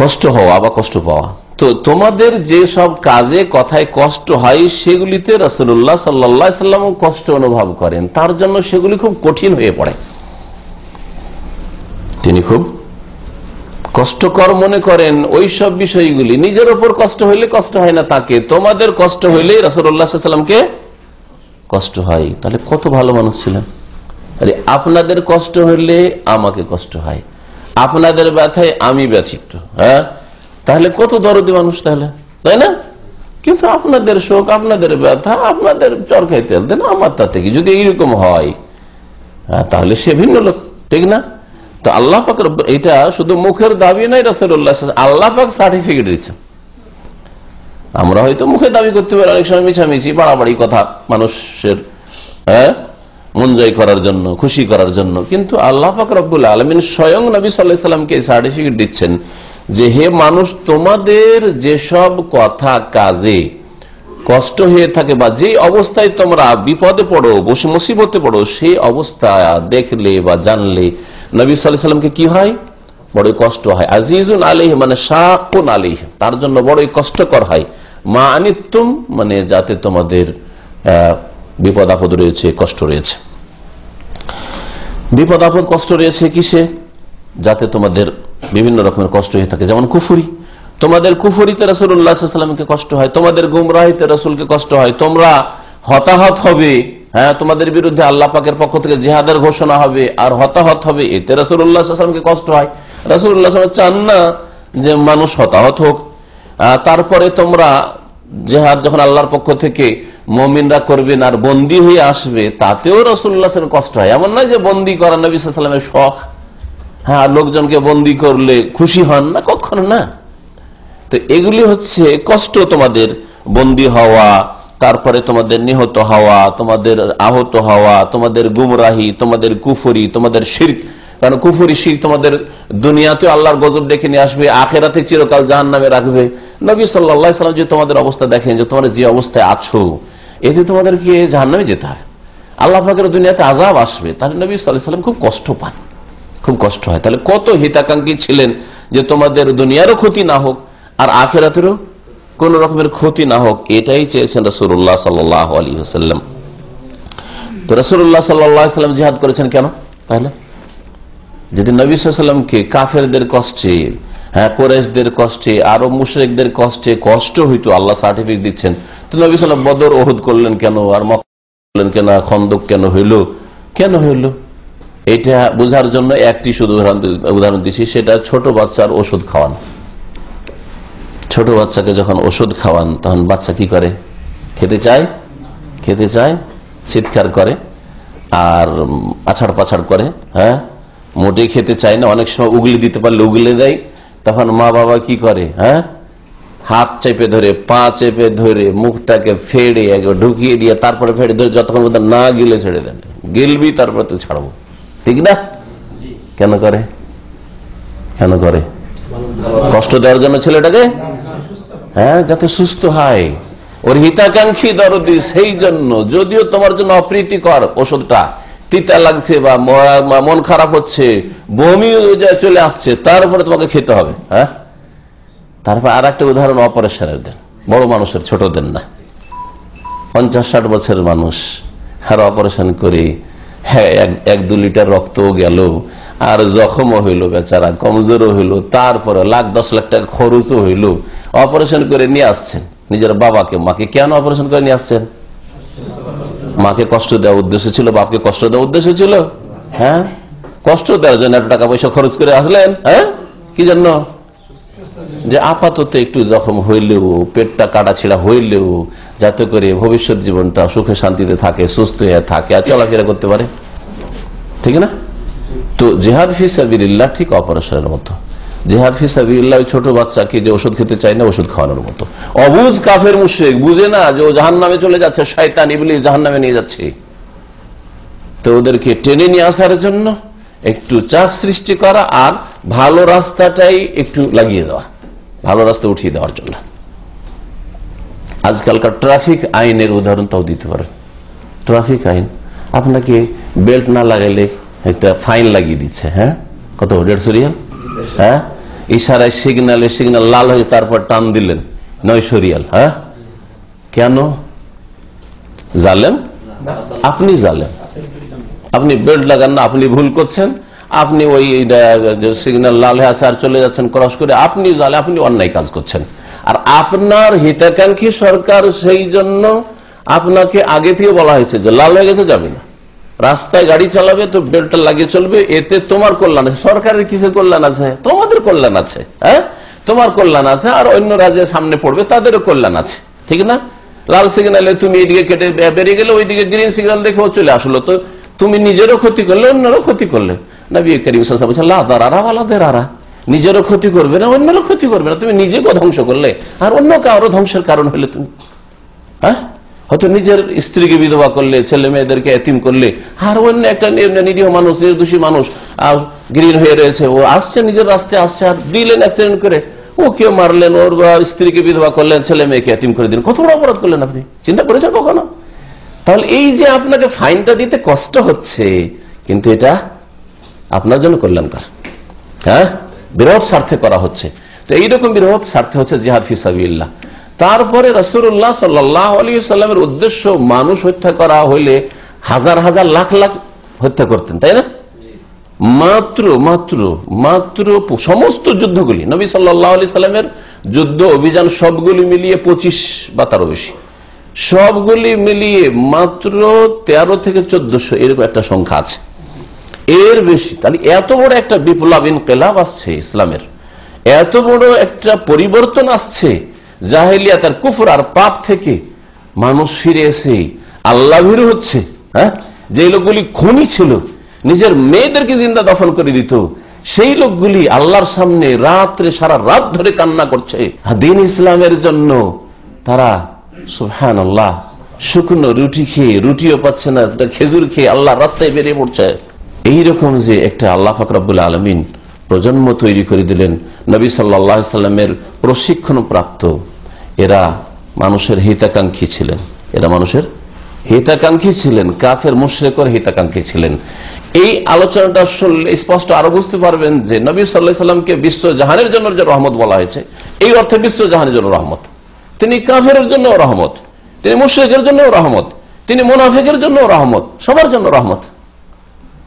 কষ্ট হওয়া বা কষ্ট পাওয়া। তো তোমাদের যে সব কাজে কথায় কষ্ট হয়, সেগুলিতে রাসূলুল্লাহ সাল্লাল্লাহু আলাইহি ওয়াসাল্লাম কষ্ট অনুভব করেন, তার জন্য সেগুলি খুব কঠিন হয়ে পড়ে। তিনি খুব কষ্টকর মনে করেন ওই সব বিষয়গুলি। নিজের ওপর কষ্ট হইলে কষ্ট হয় না তাকে, তোমাদের কষ্ট হইলে রাসূলুল্লাহ সাল্লাল্লাহু আলাইহি ওয়াসাল্লামকে কষ্ট হয়। তাহলে কত ভালো মানুষ ছিলেন। আরে আপনাদের কষ্ট হইলে আমাকে কষ্ট হয়, আপনাদের ব্যথায় আমি ব্যথিত, হ্যাঁ, তাহলে কত দরদি মানুষ তাহলে, তাই না? কিন্তু আপনাদের শোক, আপনাদের ব্যথা, আপনাদের চরকায় তেল দেন, আমার তাতে কি? যদি এইরকম হয়, তাহলে সে ভিন্ন লোক, ঠিক না? তো আল্লাহ পাক এটা শুধু মুখের দাবি নাই, রাসূলুল্লাহ আল্লাহ পাক সার্টিফিকেট দিচ্ছে। আমরা হয়তো মুখে দাবি করতে পারি অনেক সময় মিছামিছি বাড়াবাড়ি কথা মানুষের মন জয় করার জন্য, খুশি করার জন্য, কিন্তু আল্লাহ পাক রব্বুল আলামিন স্বয়ং নবী সাল্লাল্লাহু আলাইহি সাল্লামকে সার্টিফিকেট দিচ্ছেন যে হে মানুষ, তোমাদের যেসব কথা কাজে কষ্ট হয়ে থাকে বা যে অবস্থায় তোমরা বিপদে পড়ো, বসে মুসিবতে পড়ো, সেই অবস্থা দেখলে বা জানলে নবী সাল্লাল্লাহু আলাইহি সাল্লামকে কি হয়? বড়ই কষ্ট হয়। আজিজুন আলাইহি মানে শাকুন আলাইহি, তার জন্য বড়ই কষ্টকর হয়। মা আনিতুম মানে যাতে তোমাদের বিপদ আপদ রয়েছে, কষ্ট রয়েছে। বিপদ আপদ কষ্ট রয়েছে কিসে? যাতে তোমাদের বিভিন্ন রকমের কষ্ট হয়ে থাকে, যেমন কুফরি, তোমাদের কুফরিতে রাসূলুল্লাহ সাল্লাল্লাহু আলাইহি ওয়াসাল্লামকে কষ্ট হয়, তোমাদের গুমরাহিতে রাসূলকে কষ্ট হয়, তোমরা হতাহত হবে, তোমাদের বিরুদ্ধে আল্লাহ পাকের পক্ষ থেকে জিহাদের ঘোষণা হবে আর হতাহত হবে, এতে রাসূলুল্লাহ সাল্লাল্লাহু আলাইহি ওয়াসাল্লামকে কষ্ট হয়। রাসূলুল্লাহ সাল্লাল্লাহু আলাইহি ওয়াসাল্লাম চান না যে মানুষ হতাহত হোক। তারপরে তোমরা জিহাদ যখন আল্লাহর পক্ষ থেকে মুমিনরা করবেন আর বন্দী হয়ে আসবে, তাতেও রাসূলুল্লাহ সাল্লাল্লাহু আলাইহি ওয়াসাল্লাম কষ্ট হয়। এমন নয় যে বন্দী করা নবী সাল্লাল্লাহু আলাইহি ওয়াসাল্লামের শখ, লোকজনকে বন্দী করলে খুশি হন না, কখনো না। তো এগুলি হচ্ছে কষ্ট, তোমাদের বন্দী হওয়া, তারপরে তোমাদের নিহত হওয়া, তোমাদের আহত হওয়া, তোমাদের গুমরাহি, তোমাদের কুফরি, তোমাদের শিরক। কারণ কুফরি শিরক তোমাদের দুনিয়াতে আল্লাহর গজব ডেকে নিয়ে আসবে, আখিরাতে চিরকাল জাহান্নামে রাখবে। নবী সাল্লাল্লাহু আলাইহি ওয়াসাল্লাম যে তোমাদের অবস্থা দেখেন, যে তোমরা যে অবস্থায় আছো, এতে তোমাদেরকে জাহান্নামে যেতে হবে, আল্লাহ পাকের দুনিয়াতে আযাব আসবে, তাহলে নবী সাল্লাল্লাহু আলাইহি ওয়াসাল্লাম খুব কষ্ট পান, খুব কষ্ট হয়। তাহলে কত হিতাকাঙ্ক্ষী ছিলেন যে তোমাদের দুনিয়ারও ক্ষতি না হোক আর আখিরাতেরও কোন রকমের ক্ষতি না হোক, এটাই চেয়েছেন রাসূলুল্লাহ সাল্লাল্লাহু আলাইহি ওয়াসাল্লাম। তো রাসূলুল্লাহ সাল্লাল্লাহু আলাইহি ওয়াসাল্লাম জিহাদ করেছেন কেন? তাহলে যদি নবী সাল্লাল্লাহু আলাইহি ওয়াসাল্লামকে কাফেরদের কষ্টে, কুরাইশদের কষ্টে, আরব মুশরিকদের কষ্টে কষ্ট হইতো, আল্লাহ সার্টিফিকেট দিচ্ছেন, তো নবী সাল্লাল্লাহু আলাইহি ওয়াসাল্লাম বদর, উহুদ করলেন কেন, আর মক্কা করলেন কেন, খন্দক কেন হইলো, কেন হইলো? এটা বোঝার জন্য একটি শুধু উদাহরণ দিচ্ছি, সেটা ছোট বাচ্চার ওষুধ খাওয়ান। ছোট বাচ্চাকে যখন ওষুধ খাওয়ান, তখন বাচ্চা কি করে? খেতে চায়, চিৎকার করে আর আছাড় পাছাড় করে, মোটেই খেতে চায় না। অনেক সময় উগলি দিতে পারলে উগলে দেয়, তখন মা বাবা কি করে? হাত চেপে ধরে, পা চেপে ধরে, মুখটাকে ফেড়ে ঢুকিয়ে দিয়ে তারপরে ফেড়ে ধরে যতক্ষণ পর্যন্ত না গিলে ছেড়ে দেন, গিলবি তারপরে তুই ছাড়বো, ঠিক না? কেন করে? কষ্ট দেওয়ার জন্য ছেলেটাকে, যাতে সুস্থ হয়, ওর হিতাকাঙ্ক্ষী দরদি, সেই জন্য। যদিও তোমার জন্য অপ্রীতিকর ওষুধটা, তিতা লাগছে বা মন খারাপ হচ্ছে, বমি চলে আসছে, তারপরে তোমাকে খেতে হবে। তারপর আর একটা উদাহরণ অপারেশনের দেন, বড় মানুষের, ছোটদের না। 50-60 বছরের মানুষ আর অপারেশন করে 1-2 লিটার রক্ত গেল, আর জখমও হইল, বেচারা কমজোরও হইল, তারপরে 1,00,000-10 লাখ টাকা খরচও হইল, অপারেশন করে নিয়ে আসছেন নিজের বাবাকে, মাকে। কেন অপারেশন করে নিয়ে আসছেন? মাকে কষ্ট দেওয়ার উদ্দেশ্য ছিল, বাপকে কষ্ট দেওয়ার উদ্দেশ্য ছিল? কষ্ট দেওয়ার জন্য এত টাকা পয়সা খরচ করে আসলেন? কি জন্য? যে আপাতত একটু জখম হইলেও, পেটটা কাটা ছিঁড়া হইলেও, যাতে করে ভবিষ্যৎ জীবনটা সুখে শান্তিতে থাকে, সুস্থ হয়ে থাকে আর চলাফেরা করতে পারে, ঠিক না? তো জিহাদ ফি সাবিলিল্লাহ ঠিক অপারেশনের মতো। জিহাদ ফি সাবিলিল্লাহ ছোট বাচ্চাকে যে ওষুধ খেতে চায় না, ওষুধ খাওয়ানোর মতো। অবুঝ কাফের মুশরিক বুঝে না যে ও জাহান্নামে চলে যাচ্ছে, শয়তান ইবলিস জাহান্নামে নিয়ে যাচ্ছে, তো ওদেরকে টেনে নিয়ে আসার জন্য একটু চাপ সৃষ্টি করা আর ভালো রাস্তাটাই একটু লাগিয়ে দেওয়া, ভালো রাস্তা উঠিয়ে দেওয়ার জন্য। আজকালকার ট্রাফিক আইনের উদাহরণ তাও দিতে পারেন। ট্রাফিক আইন, আপনাকে বেল্ট না লাগাইলে একটা ফাইন লাগিয়ে দিচ্ছে, কত? 150 রিয়াল। ইশারায় সিগন্যাল লাল হয়ে তারপর টান দিলেন, 900 রিয়াল। কেন? জালেম আপনি, জালেম আপনি। বেল্ট লাগান না, আপনি ভুল করছেন, আপনি ওই সিগন্যাল লাল হয়ে আছে আর চলে যাচ্ছেন ক্রস করে, আপনি জালেম, আপনি অন্যায় কাজ করছেন। আর আপনার হিতাকাঙ্ক্ষী সরকার সেই জন্য আপনাকে আগে থেকে বলা হয়েছে যে লাল হয়ে গেছে, যাবে না, রাস্তায় গাড়ি চালাবে তো বেল্টটা লাগিয়ে চলবে, এতে তোমার কল্যাণ আছে। সরকারের কিসের কল্যাণ আছে? তোমাদের কল্যাণ আছে, তোমার কল্যাণ আছে, আর অন্য রাজ্যের সামনে পড়বে তাদেরও কল্যাণ আছে, ঠিক না? লাল সিগন্যালে তুমি এইদিকে কেটে বেরিয়ে গেলে, ওইদিকে গ্রিন সিগন্যাল দেখে ও চলে আসলো, তো তুমি নিজেরও ক্ষতি করলে অন্যেরও ক্ষতি করলে। নবী করিম সাল্লাল্লাহু আলাইহি ওয়াসাল্লাম বলেছেন লা দারারা ওয়ালা দিরারা, নিজেরও ক্ষতি করবে না অন্যেরও ক্ষতি করবে না, তুমি নিজেকে ধ্বংস করলে আর অন্য কারো ধ্বংসের কারণ হলে তুমি। হ্যাঁ, হয়তো নিজের স্ত্রীকে বিধবা করলে, ছেলে মেয়েদেরকে এতিম করলে, আর অন্য একটা নিরীহ মানুষ, নির্দোষী মানুষ গ্রিন হয়ে রয়েছে, ও আসছে নিজের রাস্তায় আসছে আর দিলেন অ্যাক্সিডেন্ট করে, ও কেউ মারলেন, ওর স্ত্রীকে বিধবা করলেন, ছেলে মেয়েকে এতিম করে দিলেন, কত বড় অপরাধ করলেন আপনি, চিন্তা করেছেন কখনো? তাহলে এই যে আপনাকে ফাইনটা দিতে কষ্ট হচ্ছে, কিন্তু এটা আপনার জন্য কল্যাণকর। হ্যাঁ, বৃহৎ স্বার্থে করা হচ্ছে। তো এইরকম বৃহৎ স্বার্থে হচ্ছে জিহাদ ফি সাবিলিল্লাহ। তারপরে রাসূলুল্লাহ সাল্লাল্লাহু আলাইহি ওয়াসাল্লামের উদ্দেশ্য মানুষ হত্যা করা হইলে হাজার হাজার লাখ লাখ হত্যা করতেন, তাই না? মাত্র মাত্র মাত্র সমস্ত যুদ্ধগুলি নবী সাল্লাল্লাহু আলাইহি সাল্লামের যুদ্ধ অভিযান সবগুলি মিলিয়ে 25 বা তারও বেশি, সবগুলি মিলিয়ে মাত্র 13 থেকে 1400 এরকম একটা সংখ্যা আছে, এর বেশি। তাহলে এত বড় একটা বিপ্লব ইনকিলাব আসছে ইসলামের, এত বড় একটা পরিবর্তন আসছে জাহেলিয়াত আর কুফর আর পাপ থেকে মানুষ ফিরে এসে আল্লাহ ভীরু হচ্ছে। হ্যাঁ, যে লোকগুলি খুনি ছিল, নিজের মেয়েদেরকে জিন্দা দফন করে দিত, সেই লোকগুলি আল্লাহর সামনে রাত্রে সারা রাত ধরে কান্না করছে দ্বীন ইসলামের জন্য। তারা সুবহানাল্লাহ শুকনো রুটি খেয়ে, রুটিও পাচ্ছে না, খেজুর খেয়ে আল্লাহর রাস্তায় বেরিয়ে পড়ছে। এইরকম যে একটা আল্লাহ পাক রব্বুল আলামিন প্রজন্ম তৈরি করে দিলেন, নবী সাল্লাল্লাহু আলাইহি সাল্লামের প্রশিক্ষণ প্রাপ্ত, এরা মানুষের হিতাকাঙ্ক্ষী ছিলেন, এরা মানুষের হিতাকাঙ্ক্ষী ছিলেন, কাফের মুশরিকর হিতাকাঙ্ক্ষী ছিলেন। এই আলোচনাটা শুনলে স্পষ্ট আরো বুঝতে পারবেন যে নবী সাল্লাল্লাহু আলাইহি সাল্লামকে বিশ্ব জাহানের জন্য যে রহমত বলা হয়েছে, এই অর্থে বিশ্ব জাহানের জন্য রহমত। তিনি কাফেরের জন্য রহমত, তিনি মুশরিকের জন্য রহমত, তিনি মুনাফিকের জন্য রহমত, সবার জন্য রহমত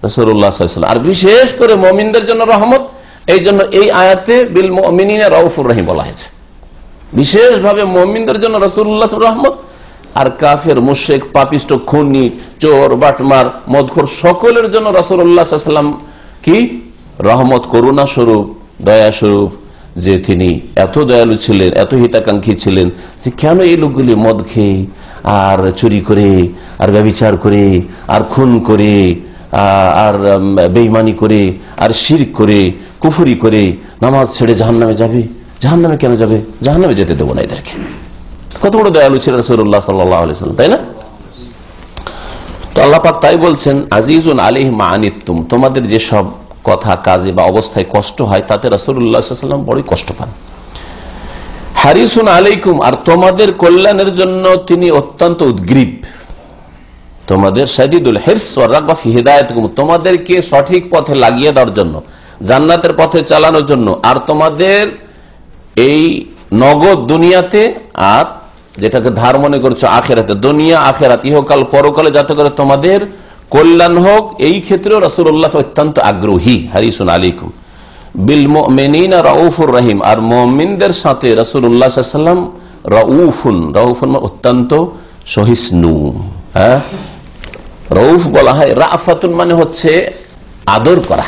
রাসূলুল্লাহ সাল্লাল্লাহু আলাইহি ওয়াসাল্লাম। আর বিশেষ করে মুমিনদের জন্য রহমত, এই জন্য এই আয়াতে বিল মুমিনিনা রাউফুর রহিম বলা হয়েছে। বিশেষভাবে মুমিনদের জন্য রাসূলুল্লাহ রহমত, আর কাফের মুশরিক পাপিষ্ট খুনি চোর বাটমার মদখোর সকলের জন্য রাসূলুল্লাহ সাল্লাল্লাহু আলাইহি ওয়াসাল্লাম কি রহমত, করুণা স্বরূপ, দয়া স্বরূপ, যে তিনি এত দয়ালু ছিলেন, এত হিতাকাঙ্ক্ষী ছিলেন যে কেন এই লোকগুলি মদ খেয়ে আর চুরি করে আর ব্যভিচার করে আর খুন করে আর বেঈমানি করে আর শিরক করে কুফরি করে নামাজ ছেড়ে জাহান্নামে যাবে? জাহান্নামে কেন যাবে? জাহান্নামে যেতে দেবো না এদেরকে। কত বড় দয়ালু ছিলেন রাসূলুল্লাহ সাল্লাল্লাহু আলাইহি ওয়াসাল্লাম, তাই না? তো আল্লাহ পাক তাই বলছেন আজিজুন আলাইহি মা আনিতুম, তোমাদের যে সব কথা কাজে বা অবস্থায় কষ্ট হয় তাতে রাসূলুল্লাহ সাল্লাল্লাহু আলাইহি ওয়াসাল্লাম বড়ই কষ্ট পান। হারিসুন আলাইকুম, আর তোমাদের কল্যাণের জন্য তিনি অত্যন্ত উদ্গ্রীব, তোমাদের শাদীদুল হিরস ওয়া রাগবা ফি হিদায়াতিকুম, তোমাদেরকে সঠিক পথে লাগিয়ে দেওয়ার জন্য, জান্নাতের পথে চালানোর জন্য, আর তোমাদের এই নগদ দুনিয়াতে আর যেটাকে ধার মনে করছো আখেরাতে, দুনিয়া আখেরাত ইহকাল পরকালে যাতে করে তোমাদের কল্যাণ হোক, এই ক্ষেত্রেও রাসূলুল্লাহ অত্যন্ত আগ্রহী। হারিসুন আলাইকুম বিল মুমিনিনা রাউফুর রহিম, আর মুমিনদের সাথে রাসূলুল্লাহ সাল্লাল্লাহু আলাইহি ওয়াসাল্লাম রাউফুন, রাউফুন অত্যন্ত সহিষ্ণু। হ্যাঁ, রউফ বলা হয়, রাফাতুন মানে হচ্ছে আদর করা,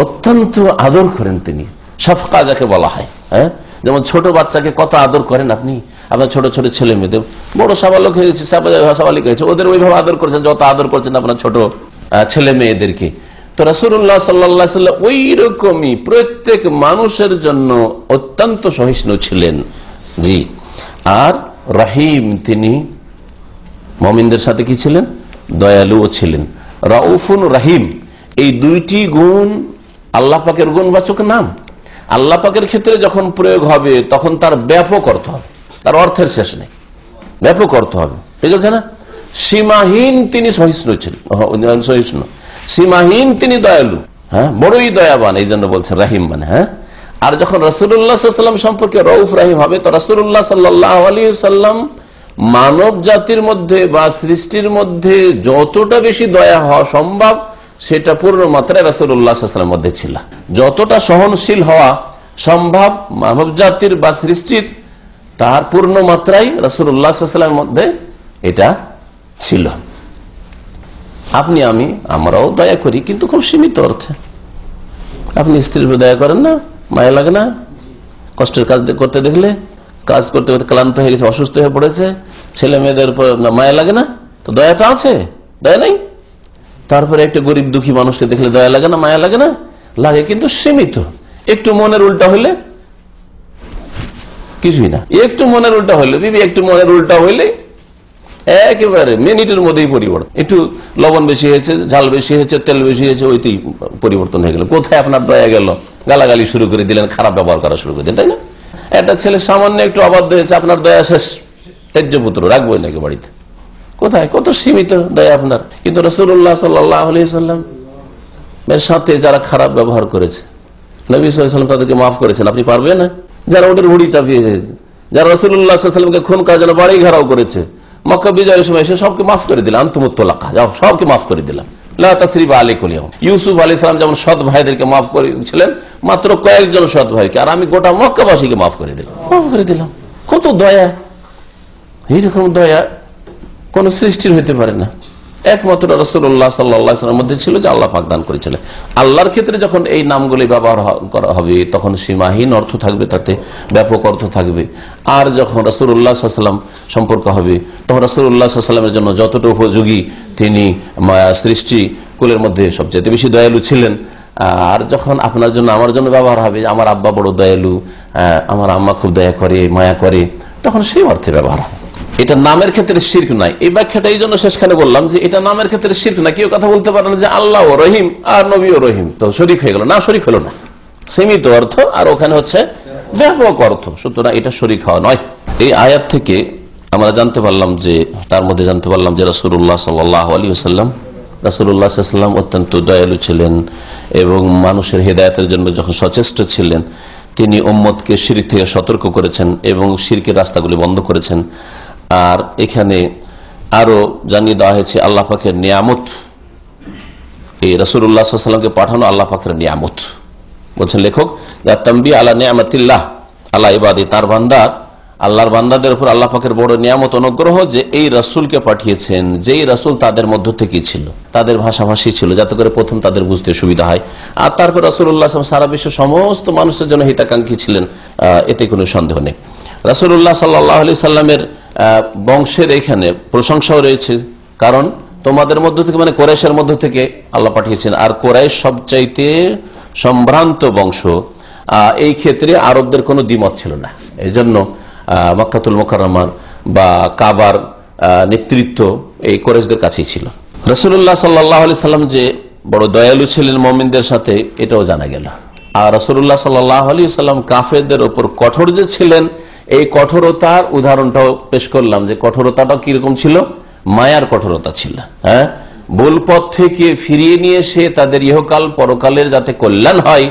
অত্যন্ত আদর করেন তিনি, শাফকা যাকে বলা হয়। হ্যাঁ, যেমন ছোট বাচ্চাকে কত আদর করেন আপনি, আপনার ছোট ছোট ছেলে মেয়েদের, বড় সাবালক হয়েছে, সাবালিক হয়েছে, ওদের ওইভাবে আদর করছেন যত আদর করছেন আপনার ছোট ছেলে মেয়েদেরকে। তো রাসূলুল্লাহ সাল্লাল্লাহু আলাইহি ওয়াসাল্লাম ওই রকমই প্রত্যেক মানুষের জন্য অত্যন্ত সহিষ্ণু ছিলেন। জি, আর রহিম, তিনি মুমিনদের সাথে কি ছিলেন? দয়ালুও ছিলেন। রাউফুন রহিম, এই দুইটি গুণ আল্লাহ পাকের গুণবাচক নাম। আল্লাহ পাকের ক্ষেত্রে যখন প্রয়োগ হবে তখন তার ব্যাপক অর্থ হবে, তার অর্থের শেষ নেই, ব্যাপক অর্থ হবে, ঠিক আছে না? সীমাহীন তিনি সহিষ্ণু ছিলেন, সহিষ্ণু, সীমাহীন তিনি দয়ালু, হ্যাঁ, বড়ই দয়াবান, এই জন্য বলছেন রাহিম মানে। হ্যাঁ, আর যখন রাসূলুল্লাহ সাল্লাল্লাহু আলাইহি ওয়াসাল্লাম সম্পর্কে রউফ রাহিম হবে, তো রাসূলুল্লাহ সাল্লাল্লাহু আলাইহি ওয়াসাল্লাম মানব জাতির মধ্যে বা সৃষ্টির মধ্যে যতটা বেশি দয়া হওয়া সম্ভব সেটা পূর্ণ মাত্রায় রাসূলুল্লাহ সাল্লাল্লাহু আলাইহি ওয়াসাল্লামের মধ্যে ছিল। যতটা সহনশীল হওয়া সম্ভব মানব জাতির বা সৃষ্টির, তার পূর্ণ মাত্রায় রাসূলুল্লাহ সাল্লাল্লাহু আলাইহি ওয়াসাল্লামের মধ্যে এটা ছিল। আপনি আমরাও দয়া করি, কিন্তু খুব সীমিত অর্থে। আপনি স্ত্রীর উপর দয়া করেন না? মায়া লাগে না? কষ্টের কাজ করতে দেখলে, কাজ করতে করতে ক্লান্ত হয়ে গেছে, অসুস্থ হয়ে পড়েছে, ছেলে মেয়েদের উপর মায়া লাগে না? তো দয়া তো আছে, দয়া নেই? তারপরে একটা গরিব দুঃখী মানুষকে দেখলে দয়া লাগে না, মায়া লাগে না? লাগে, কিন্তু সীমিত। একটু মনের উল্টা হইলে কিছুই না, একটু মনের উল্টা হইলে, বিবি একটু মনের উল্টা হইলে একেবারে মিনিটের মধ্যেই পরিবর্তন। একটু লবণ বেশি হয়েছে, ঝাল বেশি হয়েছে, তেল বেশি হয়েছে, ওইতেই পরিবর্তন হয়ে গেল। কোথায় আপনার দয়া গেল? গালাগালি শুরু করে দিলেন, খারাপ ব্যবহার করা শুরু করে দিলেন, তাই না? একটা ছেলে সামান্য একটু অবাধ্য হয়েছে, আপনার দয়া শেষ, ত্যায্যপুত্র, রাখবোই নাকি বাড়িতে? কোথায়? কত সীমিত দয়া আপনার। কিন্তু রাসূলুল্লাহ সাল্লাল্লাহু আলাইহি ওয়াসাল্লাম এর সাথে যারা খারাপ ব্যবহার করেছে, নবী সাল্লাল্লাহু আলাইহি ওয়াসাল্লাম তাদেরকে মাফ করেছেন। আপনি পারবেন না? যারা ওদের হুড়ি চাপিয়ে দিয়েছে, যারা রাসূলুল্লাহ সাল্লাল্লাহু আলাইহি ওয়াসাল্লামকে খুন করার জন্য বাড়ি ঘেরাও করেছে, মক্কা বিজয়ের সময় এসে সবকে মাফ করে দিলাম, আনতুমুত তালাকা, যাও সবকে মাফ করে দিলাম, লা তাসরিবা আলাইকুম ইয়াউম। ইউসুফ আলাইহিস সালাম যেমন সৎ ভাইদেরকে মাফ করেছিলেন, মাত্র কয়েকজন সৎ ভাইকে, আর আমি গোটা মক্কাবাসীকে মাফ করে দিলাম। কত দয়া! এইরকম দয়া কোন সৃষ্টির হইতে পারে না, একমাত্র রাসূলুল্লাহ সাল্লাল্লাহু আলাইহি ওয়াসাল্লামের মধ্যে ছিল, যে আল্লাহ পাক দান করেছিলেন। আল্লাহর ক্ষেত্রে যখন এই নামগুলি ব্যবহার করা হবে, তখন সীমাহীন অর্থ থাকবে, তাতে ব্যাপক অর্থ থাকবে। আর যখন রাসূলুল্লাহ সাল্লাল্লাহু আলাইহি ওয়াসাল্লাম সম্পর্ক হবে, তখন রাসূলুল্লাহ সাল্লাল্লাহু আলাইহি ওয়াসাল্লামের জন্য যতটা উপযোগী, তিনি সৃষ্টি কুলের মধ্যে সবচেয়ে বেশি দয়ালু ছিলেন। আর যখন আপনার জন্য, আমার জন্য ব্যবহার হবে, আমার আব্বা বড় দয়ালু, আমার আম্মা খুব দয়া করে, মায়া করে, তখন সেই অর্থে ব্যবহার হবে। এটা নামের ক্ষেত্রে শিরক নাই। এই ব্যাখ্যাটা এই জন্য শেষখানে বললাম যে এটা নামের ক্ষেত্রে শিরক না। কেউ কথা বলতে পারে না যে আল্লাহ ও রহিম আর নবী ও রহিম, তো শরীক হয়ে গেল না, শরীক হলো না, সীমিত অর্থ, আর ওখানে হচ্ছে ব্যাপক অর্থ, সুতরাং এটা শরীক হওয়া নয়। এই আয়াত থেকে আমরা জানতে পারলাম যে, তার মধ্যে জানতে পারলাম যে রাসূলুল্লাহ সাল্লাল্লাহু আলাইহি ওয়াসাল্লাম অত্যন্ত দয়ালু ছিলেন এবং মানুষের হেদায়েতের জন্য যখন সচেষ্ট ছিলেন, তিনি উম্মতকে শিরক থেকে সতর্ক করেছেন এবং শিরকের রাস্তাগুলি বন্ধ করেছেন। আর এখানে আরো জানিয়ে দেওয়া হয়েছে আল্লাহ পাকের নিয়ামত, এই রাসূলুল্লাহ সাল্লাল্লাহু আলাইহি ওয়াসাল্লামকে পাঠানো আল্লাহ পাকের নিয়ামত। বলছেন লেখক, তানবী আলা নিয়ামাতিল্লাহ আলা ইবাদি, তার বান্দা, আল্লাহর বান্দাদের উপর আল্লাহ পাকের বড় নিয়ামত, অনুগ্রহ, যে এই রাসূলকে পাঠিয়েছেন, যেই রাসূল তাদের মধ্য থেকেই ছিল, তাদের ভাষাভাষী ছিল, যাতে করে প্রথম তাদের বুঝতে সুবিধা হয়। আর তারপর রাসূলুল্লাহ সাল্লাল্লাহু আলাইহি ওয়াসাল্লাম সারা বিশ্বের সমস্ত মানুষের জন্য হিতাকাঙ্ক্ষী ছিলেন, এতে কোনো সন্দেহ নেই। রাসূলুল্লাহ সাল্লাল্লাহু আলাইহি সাল্লামের বংশের এখানে প্রশংসাও রয়েছে, কারণ তোমাদের মধ্য থেকে, মানে কোরাইশের মধ্য থেকে আল্লাহ পাঠিয়েছেন। আর কোরাইশ সবচাইতে সম্ভ্রান্ত বংশ, এই ক্ষেত্রে আরবদের কোনো দ্বিমত ছিল না। এই জন্য মক্কাতুল মুকাররমার বা কাবার নেতৃত্ব এই কোরাইশদের কাছেই ছিল। রাসূলুল্লাহ সাল্লাল্লাহু আলাইহি সাল্লাম যে বড় দয়ালু ছিলেন মুমিনদের সাথে, এটাও জানা গেল। আর রাসূলুল্লাহ সাল্লাল্লাহু আলাইহি সাল্লাম কাফেরদের উপর কঠোর যে ছিলেন, এই কঠোরতার উদাহরণটাও পেশ করলাম, যে কঠোরতাটা কিরকম ছিল, মায়ার কঠোরতা ছিল। হ্যাঁ, ভুল পথ থেকে ফিরিয়ে নিয়ে এসে তাদের ইহকাল পরকালের যাতে কল্যাণ হয়,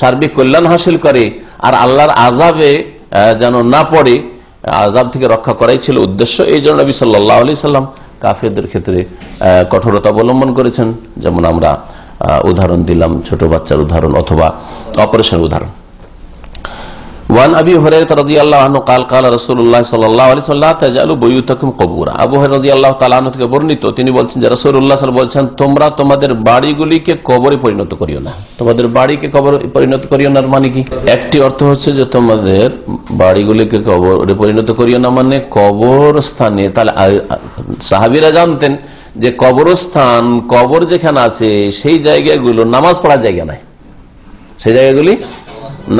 সার্বিক কল্যাণ হাসিল করে, আর আল্লাহর আযাবে যেন না পড়ে, আযাব থেকে রক্ষা করাই ছিল উদ্দেশ্য। এই জন্য নবী সাল্লাল্লাহু আলাইহি সাল্লাম কাফেরদের ক্ষেত্রে কঠোরতা অবলম্বন করেছেন। যেমন আমরা উদাহরণ দিলাম, ছোট বাচ্চার উদাহরণ অথবা অপারেশনের উদাহরণ। ওয়ান আবি হুরায়রা রাদিয়াল্লাহু আনহু قال قال رسول الله صلى الله عليه وسلم لا تجعلوا بيوتكم قبورا। আবু হুরায়রা রাদিয়াল্লাহু তাআলা আনহু থেকে বর্ণিত, তিনি বলছেন যে রাসূলুল্লাহ সাল্লাল্লাহু আলাইহি ওয়াসাল্লাম বলছেন, তোমরা তোমাদের বাড়িগুলিকে কবরে পরিণত করিও না। তোমাদের বাড়িকে কবরে পরিণত করিও না মানে কি? একটি অর্থ হচ্ছে যে তোমাদের বাড়িগুলিকে কবরে পরিণত করিও না, মানে কবরস্থানে। তাহলে সাহাবীরা জানতেন যে কবরস্থান, কবর যেখানে আছে সেই জায়গাগুলো নামাজ পড়ার জায়গা নয়, সেই জায়গাগুলি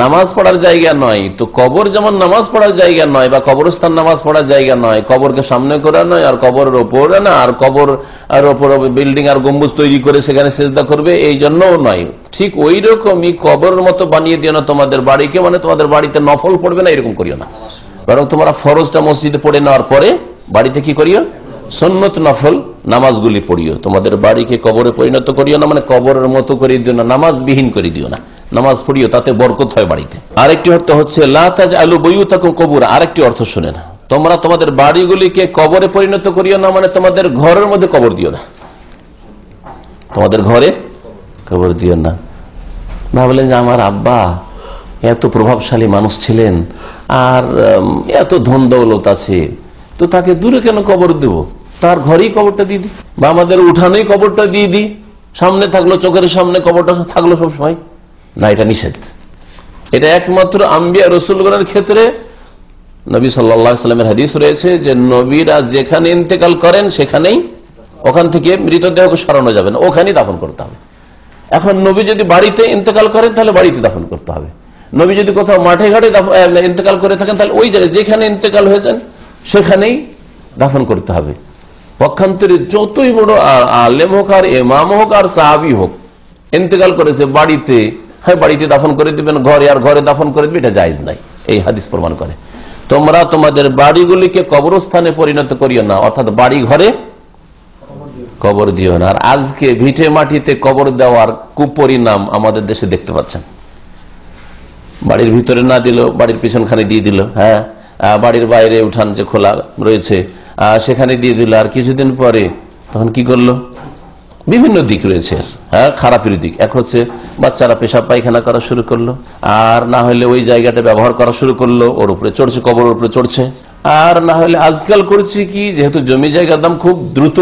নামাজ পড়ার জায়গা নয়। তো কবর যেমন নামাজ পড়ার জায়গা নয়, বা কবরস্থান নামাজ পড়ার জায়গা নয়, কবরকে সামনে করে নয়, আর কবরের ওপরে না, আর কবর আর ওপর বিল্ডিং আর গম্বুজ তৈরি করে সেখানে সেজদা করবে, এই জন্যও নয়। ঠিক ওই রকমই কবরের মতো বানিয়ে দিও না তোমাদের বাড়িকে, মানে তোমাদের বাড়িতে নফল পড়বে না এরকম করিও না, বরং তোমরা ফরজটা মসজিদে পড়ে নেওয়ার পরে বাড়িতে কি করিও, সুন্নত নফল নামাজগুলি পড়িও। তোমাদের বাড়িকে কবরে পরিণত করিও না, মানে কবরের মতো করে দিও না, নামাজ বিহীন করে দিও না, নামাজ পড়িও, তাতে বরকত হয় বাড়িতে। আরেকটি অর্থ হচ্ছে লা তাজআলু বুয়ুতাকুম কুবুরা। আরেকটি অর্থ শুনেন, তোমরা তোমাদের বাড়িগুলিকে কবরে পরিণত করিও না, মানে তোমাদের ঘরের মধ্যে কবর দিও না, তোমাদের ঘরে কবর দিও না। ভাবলেন যে আমার আব্বা এত প্রভাবশালী মানুষ ছিলেন, আর এত ধন দৌলত আছে, তো তাকে দূরে কেন কবর দেব, তার ঘরেই কবরটা দিয়ে দিই, বা আমাদের উঠানেই কবরটা দিয়ে দিই, সামনে থাকলো, চোখের সামনে কবরটা থাকলো সবসময় না, এটা নিষেধ। এটা একমাত্র আম্বিয়া রাসূলগণের ক্ষেত্রে। নবী সাল্লাল্লাহু আলাইহি ওয়াসাল্লামের হাদিস রয়েছে যে নবীরা যেখানে ইন্তেকাল করেন সেখানেই ওখান থেকে মৃতদেহকে সরানো যাবে না, ওখানেই দাফন করতে হবে। এখন নবী যদি বাড়িতে ইন্তেকাল করেন তাহলে বাড়িতে দাফন করতে হবে। নবী যদি কোথাও মাঠে ঘাটে ইন্তেকাল করে থাকেন তাহলে ওই জায়গায় যেখানে ইন্তেকাল হয়েছেন সেখানেই দাফন করতে হবে। পক্ষান্তরে যতই বড় আলেম হোক আর ইমাম হোক আর সাহাবী হোক, ইন্তেকাল করেছে বাড়িতে, হ্যাঁ বাড়িতে দাফন করে দিবেন, ঘরে আর ঘরে দাফন করে দিবে, এটা জায়েজ নাই। এই হাদিস প্রমাণ করে তোমরা তোমাদের বাড়িগুলিকে কবরস্থানে পরিণত করিও না, অর্থাৎ বাড়ি ঘরে কবর দিও না। আর আজকে ভিটে মাটিতে কবর দেওয়ার কুপরিণাম আমাদের দেশে দেখতে পাচ্ছেন। বাড়ির ভিতরে না দিল, বাড়ির পিছনখানে দিয়ে দিল, হ্যাঁ বাড়ির বাইরে উঠান যে খোলা রয়েছে সেখানে দিয়ে দিল, আর কিছুদিন পরে তখন কি করলো, বিভিন্ন দিক রয়েছে, হ্যাঁ খারাপের দিক। এক হচ্ছে বাচ্চারা পেশাব পায়খানা করা শুরু করলো, আর না হলে ওই জায়গাটা ব্যবহার করা শুরু করলো, ওর উপরে চড়ছে, কবরের উপরে চড়ছে। আর না হলে আজকাল করছে কি, যেহেতু জমি জায়গার দাম খুব দ্রুত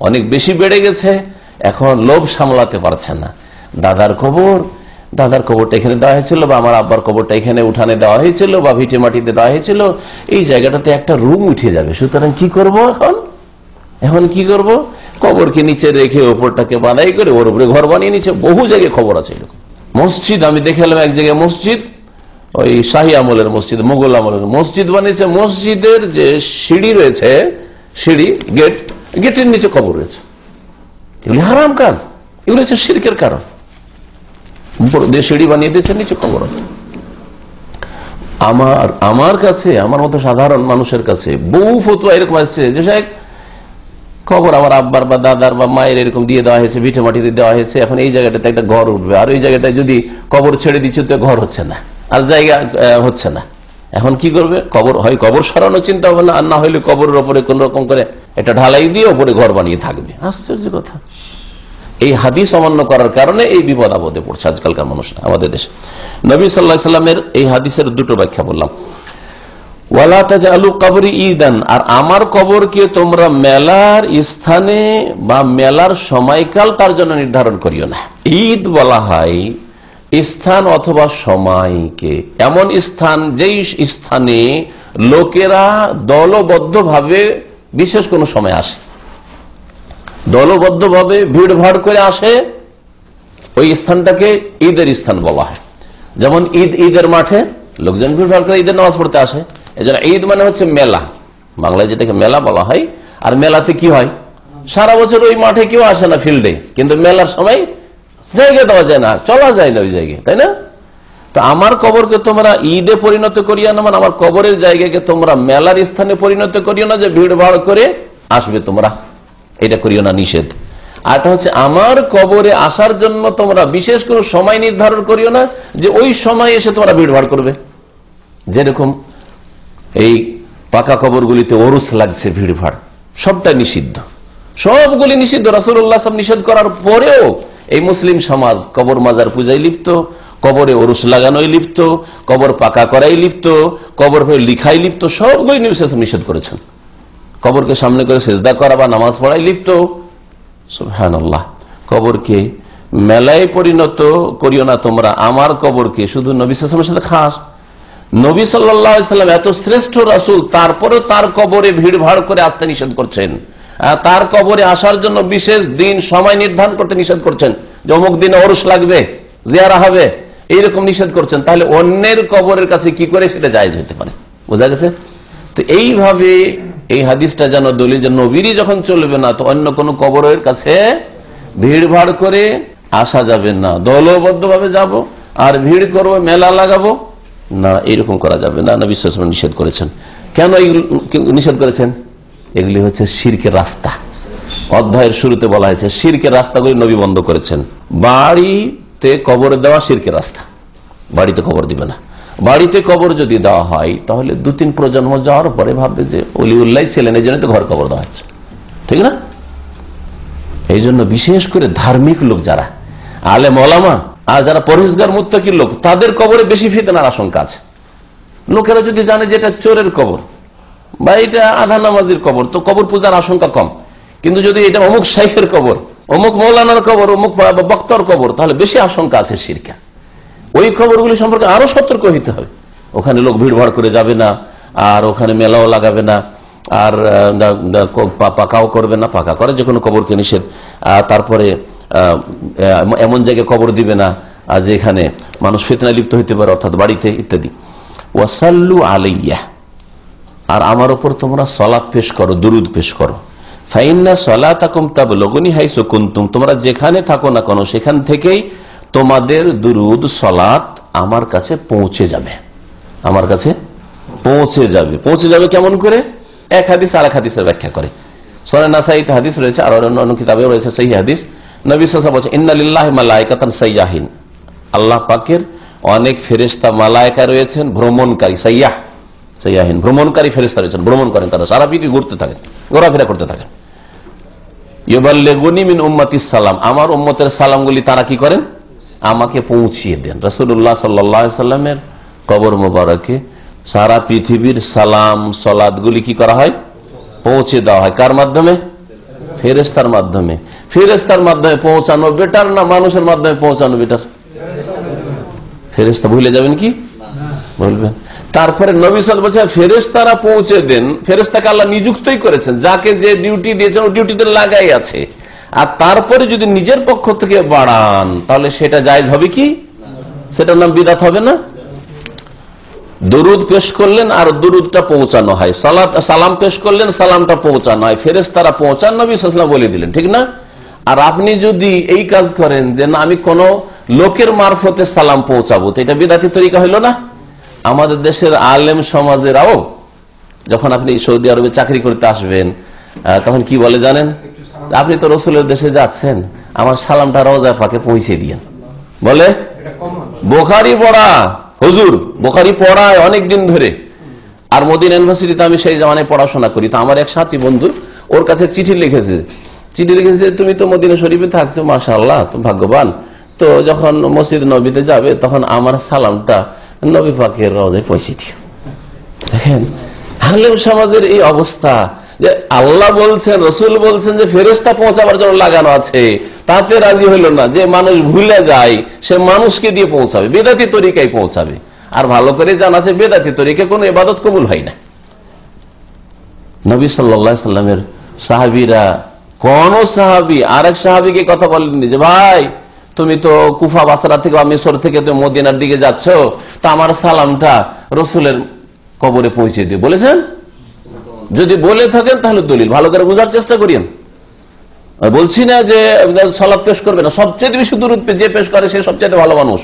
অনেক বেশি বেড়ে গেছে, এখন লোভ সামলাতে পারছে না, দাদার কবরটা এখানে দেওয়া হয়েছিল, বা আমার আব্বার কবরটা এখানে উঠানে দেওয়া হয়েছিল, বা ভিটে মাটিতে দেওয়া হয়েছিল, এই জায়গাটাতে একটা রুম উঠে যাবে, সুতরাং কি করব, এখন কি করব, কবরকে নিচে রেখে ওপরটাকে বানাই করে ওর উপরে ঘর বানিয়ে নিচ্ছে। বহু জায়গায় খবর আছে এরকম। মসজিদ আমি দেখে এলাম এক জায়গায়, মসজিদ ওই শাহী আমলের মসজিদ, মুঘল আমলের মসজিদ বানিয়েছে, মসজিদের যে সিঁড়ি রয়েছে, সিঁড়ি গেটের নিচে কবর রয়েছে। এগুলি হারাম কাজ, এগুলো হচ্ছে শিরকের কারণ। সিঁড়ি বানিয়ে দিয়েছে, নিচে কবর আছে। আমার কাছে, আমার মতো সাধারণ মানুষের কাছে বহু ফতোয়া এরকম আসছে যে সাহেব কবর আমার আব্বার বা দাদার বা মায়ের এরকম দিয়ে দেওয়া হয়েছে, ভিটে মাটিতে দেওয়া হয়েছে, এখন এই জায়গাটাতে একটা ঘর উঠবে, আর ওই জায়গাটায় যদি কবর ছেড়ে দিচ্ছে তো ঘর হচ্ছে না, আর জায়গা হচ্ছে না। এখন কি করবে, কবর সরানোর চিন্তা হবে না, আর না হলে কবরের ওপরে কোন রকম করে এটা ঢালাই দিয়ে ওপরে ঘর বানিয়ে থাকবে। আশ্চর্য কথা। এই হাদিস অমান্য করার কারণে এই বিপদ আপদে পড়ছে আজকালকার মানুষরা আমাদের দেশে। নবী সাল্লাল্লাহু আলাইহি সাল্লামের এই হাদিসের দুটো ব্যাখ্যা বললাম। ওয়ালা তাজআলু কবরি ঈদান, আর আমার কবরকে তোমরা মেলার স্থানে বা মেলার সময়কাল তার জন্য নির্ধারণ করিও না। ঈদ বলা হয় স্থান অথবা সময়কে, এমন স্থান যেই স্থানে লোকেরা দলবদ্ধভাবে বিশেষ কোনো সময় আসে, দলবদ্ধভাবে ভিড় ভাড় করে আসে, ওই স্থানটাকে ঈদের স্থান বলা হয়। যেমন ঈদের মাঠে লোকজন ভিড় ভাড় করে ঈদের নামাজ পড়তে আসে, এই জন্য ঈদ মানে হচ্ছে মেলা, বাংলায় যেটাকে মেলা বলা হয়। আর মেলাতে কি হয়, সারা বছর ওই মাঠে কেউ আসে না ফিল্ডে, কিন্তু মেলার সময় জায়গা দেওয়া যায় না, চলা যায় না ওই জায়গায়, তাই না? তো আমার কবরকে তোমরা ঈদে পরিণত করিও না, মানে আমার কবরের জায়গাকে তোমরা মেলার স্থানে পরিণত করিও না যে ভিড় ভাড় করে আসবে তোমরা, এটা করিও না, নিষেধ। আরটা হচ্ছে আমার কবরে আসার জন্য তোমরা বিশেষ কোনো সময় নির্ধারণ করিও না যে ওই সময় এসে তোমরা ভিড় ভাড় করবে। যেরকম এই পাকা কবরগুলিতে ওরস লাগছে, ভিড় ভাড়, সবটা নিষিদ্ধ, সবগুলি নিষিদ্ধ। রাসূলুল্লাহ সাল্লাল্লাহু আলাইহি ওয়াসাল্লাম নিষেধ করার পরেও এই মুসলিম সমাজ কবর মাজার পূজায় লিপ্ত, কবরে ওরস লাগানোই লিপ্ত, কবর পাকা করাই লিপ্ত, কবর লিখাই লিপ্ত, সবগুলি নিষেধ করেছেন। কবরকে সামনে করে সেজদা করা বা নামাজ পড়াই লিপ্ত। সুবহানাল্লাহ। কবরকে মেলায় পরিণত করিও না তোমরা, আমার কবরকে শুধু নবী সাল্লাল্লাহু আলাইহি ওয়াসাল্লামের সাথে খাস। নবী সাল্লাল্লাহু আলাইহি ওয়াসাল্লাম এত শ্রেষ্ঠ রাসূল, তারপরে তার কবরে ভিড় ভাড় করে আসতে নিষেধ করছেন, তার কবরে আসার জন্য বিশেষ দিন সময় নির্ধারণ করতে নিষেধ করছেন, যে অমুক দিনে ওরস লাগবে, জিয়ারা হবে, এইরকম নিষেধ করছেন। তাহলে অন্যের কবরের কাছে কি করে সেটা জায়েজ হতে পারে? বোঝা গেছে? তো এইভাবে এই হাদিসটা যেন দলিল যে নবীরই যখন চলবে না, তো অন্য কোন কবরের কাছে ভিড় ভাড় করে আসা যাবে না। দলবদ্ধ ভাবে যাব আর ভিড় করবো, মেলা লাগাবো না, এরকম করা যাবে না। নবী সাল্লাল্লাহু আলাইহি ওয়াসাল্লাম নিষেধ করেছেন। কেন নিষেধ করেছেন? এগুলি হচ্ছে শিরকের রাস্তা। অধ্যায়ের শুরুতে বলা হয়েছে শিরকের রাস্তাগুলি নবী বন্ধ করেছেন। বাড়িতে কবর দেওয়া শিরকের রাস্তা, বাড়িতে কবর দিবে না। বাড়িতে কবর যদি দেওয়া হয় তাহলে 2-3 প্রজন্ম যাওয়ার পরে ভাববে যে অলিউল্লাহ ছিলেন, এই জন্য তো ঘর কবর দেওয়া হচ্ছে, ঠিক না? এই জন্য বিশেষ করে ধার্মিক লোক যারা আলেম ওলামা আর যারা পরহেজগার মুত্তাকির লোক, তাদের কবরে বেশি ফিতনার আশঙ্কা আছে। লোকেরা যদি জানে যে এটা চোরের কবর বা এটা আধা নামাজির কবর, তো কবর পূজার আশঙ্কা কম। কিন্তু যদি এটা অমুক শাইখের কবর, অমুক মৌলানার কবর, অমুক বক্তার কবর, তাহলে বেশি আশঙ্কা আছে শিরকের। ওই খবরগুলি সম্পর্কে আরো সতর্ক হইতে হবে। ওখানে লোক ভিড় ভাড় করে যাবে না, আর ওখানে মেলাও লাগাবে না, আর পাকাও করবে না, পাকা করে যে কোনো কবরকে নিষেধ। তারপরে এমন জায়গায় কবর দিবে না যেখানে মানুষ ফিতনায় লিপ্ত হইতে পারে, অর্থাৎ বাড়িতে ইত্যাদি। ওয়াসাল্লু আলাইয়া, আর আমার উপর তোমরা সালাত পেশ করো, দুরুদ পেশ করো। ফাইন্না সালাতাকুম তাবলুগুনি হাইসু কুনতুম, তোমরা যেখানে থাকো না কেন সেখান থেকেই তোমাদের দুরুদ সালাত আমার কাছে পৌঁছে যাবে, আমার কাছে পৌঁছে যাবে। পৌঁছে যাবে কেমন করে? এক হাদিস আর এক হাদিসের ব্যাখ্যা করে। সূরা নাসাইতে হাদিস রয়েছে, আর অন্য কিতাবেও রয়েছে সহিহ হাদিস। নবী সাল্লাল্লাহু আলাইহি ওয়াসাল্লাম বলেছেন, ইন্না লিল্লাহি মালাইকাতান সাইয়াহিন, আল্লাহ পাকের অনেক ফেরেশতা মালায়েকা রয়েছেন ভ্রমণকারী, সাইয়াহিন ভ্রমণকারী ফেরেশতা রয়েছেন, ভ্রমণ করেন, তারা সারা পৃথিবী ঘুরতে থাকেন, ঘোরাফেরা করতে থাকেন। ইউবাল্লিগুনি মিন উম্মতিস সালাম, আমার উম্মতের সালামগুলি তারা কি করেন? আমাকে পৌঁছিয়ে দেন। রাসূলুল্লাহ সাল্লাল্লাহু আলাইহি ওয়াসাল্লামের কবর মোবারকে সারা পৃথিবীর সালাম সালাতগুলি কি করা হয়? পৌঁছে দেওয়া হয়। কার মাধ্যমে? ফেরেশতার মাধ্যমে। ফেরেশতার মাধ্যমে পৌঁছানো বেটার না মানুষের মাধ্যমে পৌঁছানো বেটার? ফেরেশতা ভুলে যাবেন কি? বলবেন। তারপরে নবী সাল্লাল্লাহু আলাইহি ওয়াসাল্লাম ফেরেশতারা পৌঁছে দেন। ফেরেশতাকে আল্লাহ নিযুক্তই করেছেন, যাকে যে ডিউটি দিয়েছেন ও ডিউটিতে লাগাই আছে। আর তারপরে যদি নিজের পক্ষ থেকে বাড়ান তাহলে সেটা জায়েজ হবে কি? সেটার নাম বিদআত হবে না? দুরুদ পেশ করলেন আর দুরুদটা পৌঁছানো হয়, সালাম পেশ করলেন, সালামটা পৌঁছানো হয়, ফেরেশতারা পৌঁছান, নবী সাল্লাল্লাহু আলাইহি ওয়াসাল্লাম বলে দিলেন, ঠিক না? আর আপনি যদি এই কাজ করেন যে না আমি কোন লোকের মারফতে সালাম পৌঁছাবো, তো এটা বিদআতি তরিকা হইল না? আমাদের দেশের আলেম সমাজেরাও যখন আপনি সৌদি আরবে চাকরি করতে আসবেন তখন কি বলে জানেন? আপনি তো রসুলের দেশে যাচ্ছেন, আমার সালামটা রওজা পাকে পৌঁছে দিয়েন। বলে বুখারী পড়া হুজুর, বুখারী পড়ায় অনেক দিন ধরে। আর মদিনা ইউনিভার্সিটিতে আমি সেই জামানায় পড়াশোনা করি, তো আমার এক সাথী বন্ধু ওর কাছে চিঠি লিখেছে, তুমি তো মদিনা শরীফে থাকছো, মাশাআল্লাহ, তুমি ভাগ্যবান। তো যখন মসজিদ নবীতে যাবে তখন আমার সালামটা নবী পাকের রওজায় পৌঁছে দিও। দেখেন আলেম সমাজের এই অবস্থা, যে আল্লাহ বলছেন, রসুল বলছেন যে ফেরেশতা পৌঁছাবার জন্য লাগানো আছে, তাতে রাজি হইল না। যে মানুষ ভুলে যায় সে মানুষকে দিয়ে পৌঁছাবে, বেদাতি তরিকায় পৌঁছাবে। আর ভালো করে জানা আছে বেদাতি তরিকা কোনো ইবাদত কবুল হয় না। নবী সাল্লাল্লাহু আলাইহি সাল্লামের সাহাবীরা, কোন সাহাবী আরেক সাহাবীকে কথা বলেননি যে ভাই তুমি তো কুফা বাসরা থেকে বা মিশর থেকে তুমি মদিনার দিকে যাচ্ছ, তা আমার সালামটা রসুলের কবরে পৌঁছে দিয়ে বলেছেন? যদি বলে থাকেন তাহলে দলিল ভালো করে বোঝার চেষ্টা করিয়েন। বলছি না যে সালাত পেশ করবে না, সবচেয়ে বেশি দুরূদ যে পেশ করে সে সবচেয়ে ভালো মানুষ,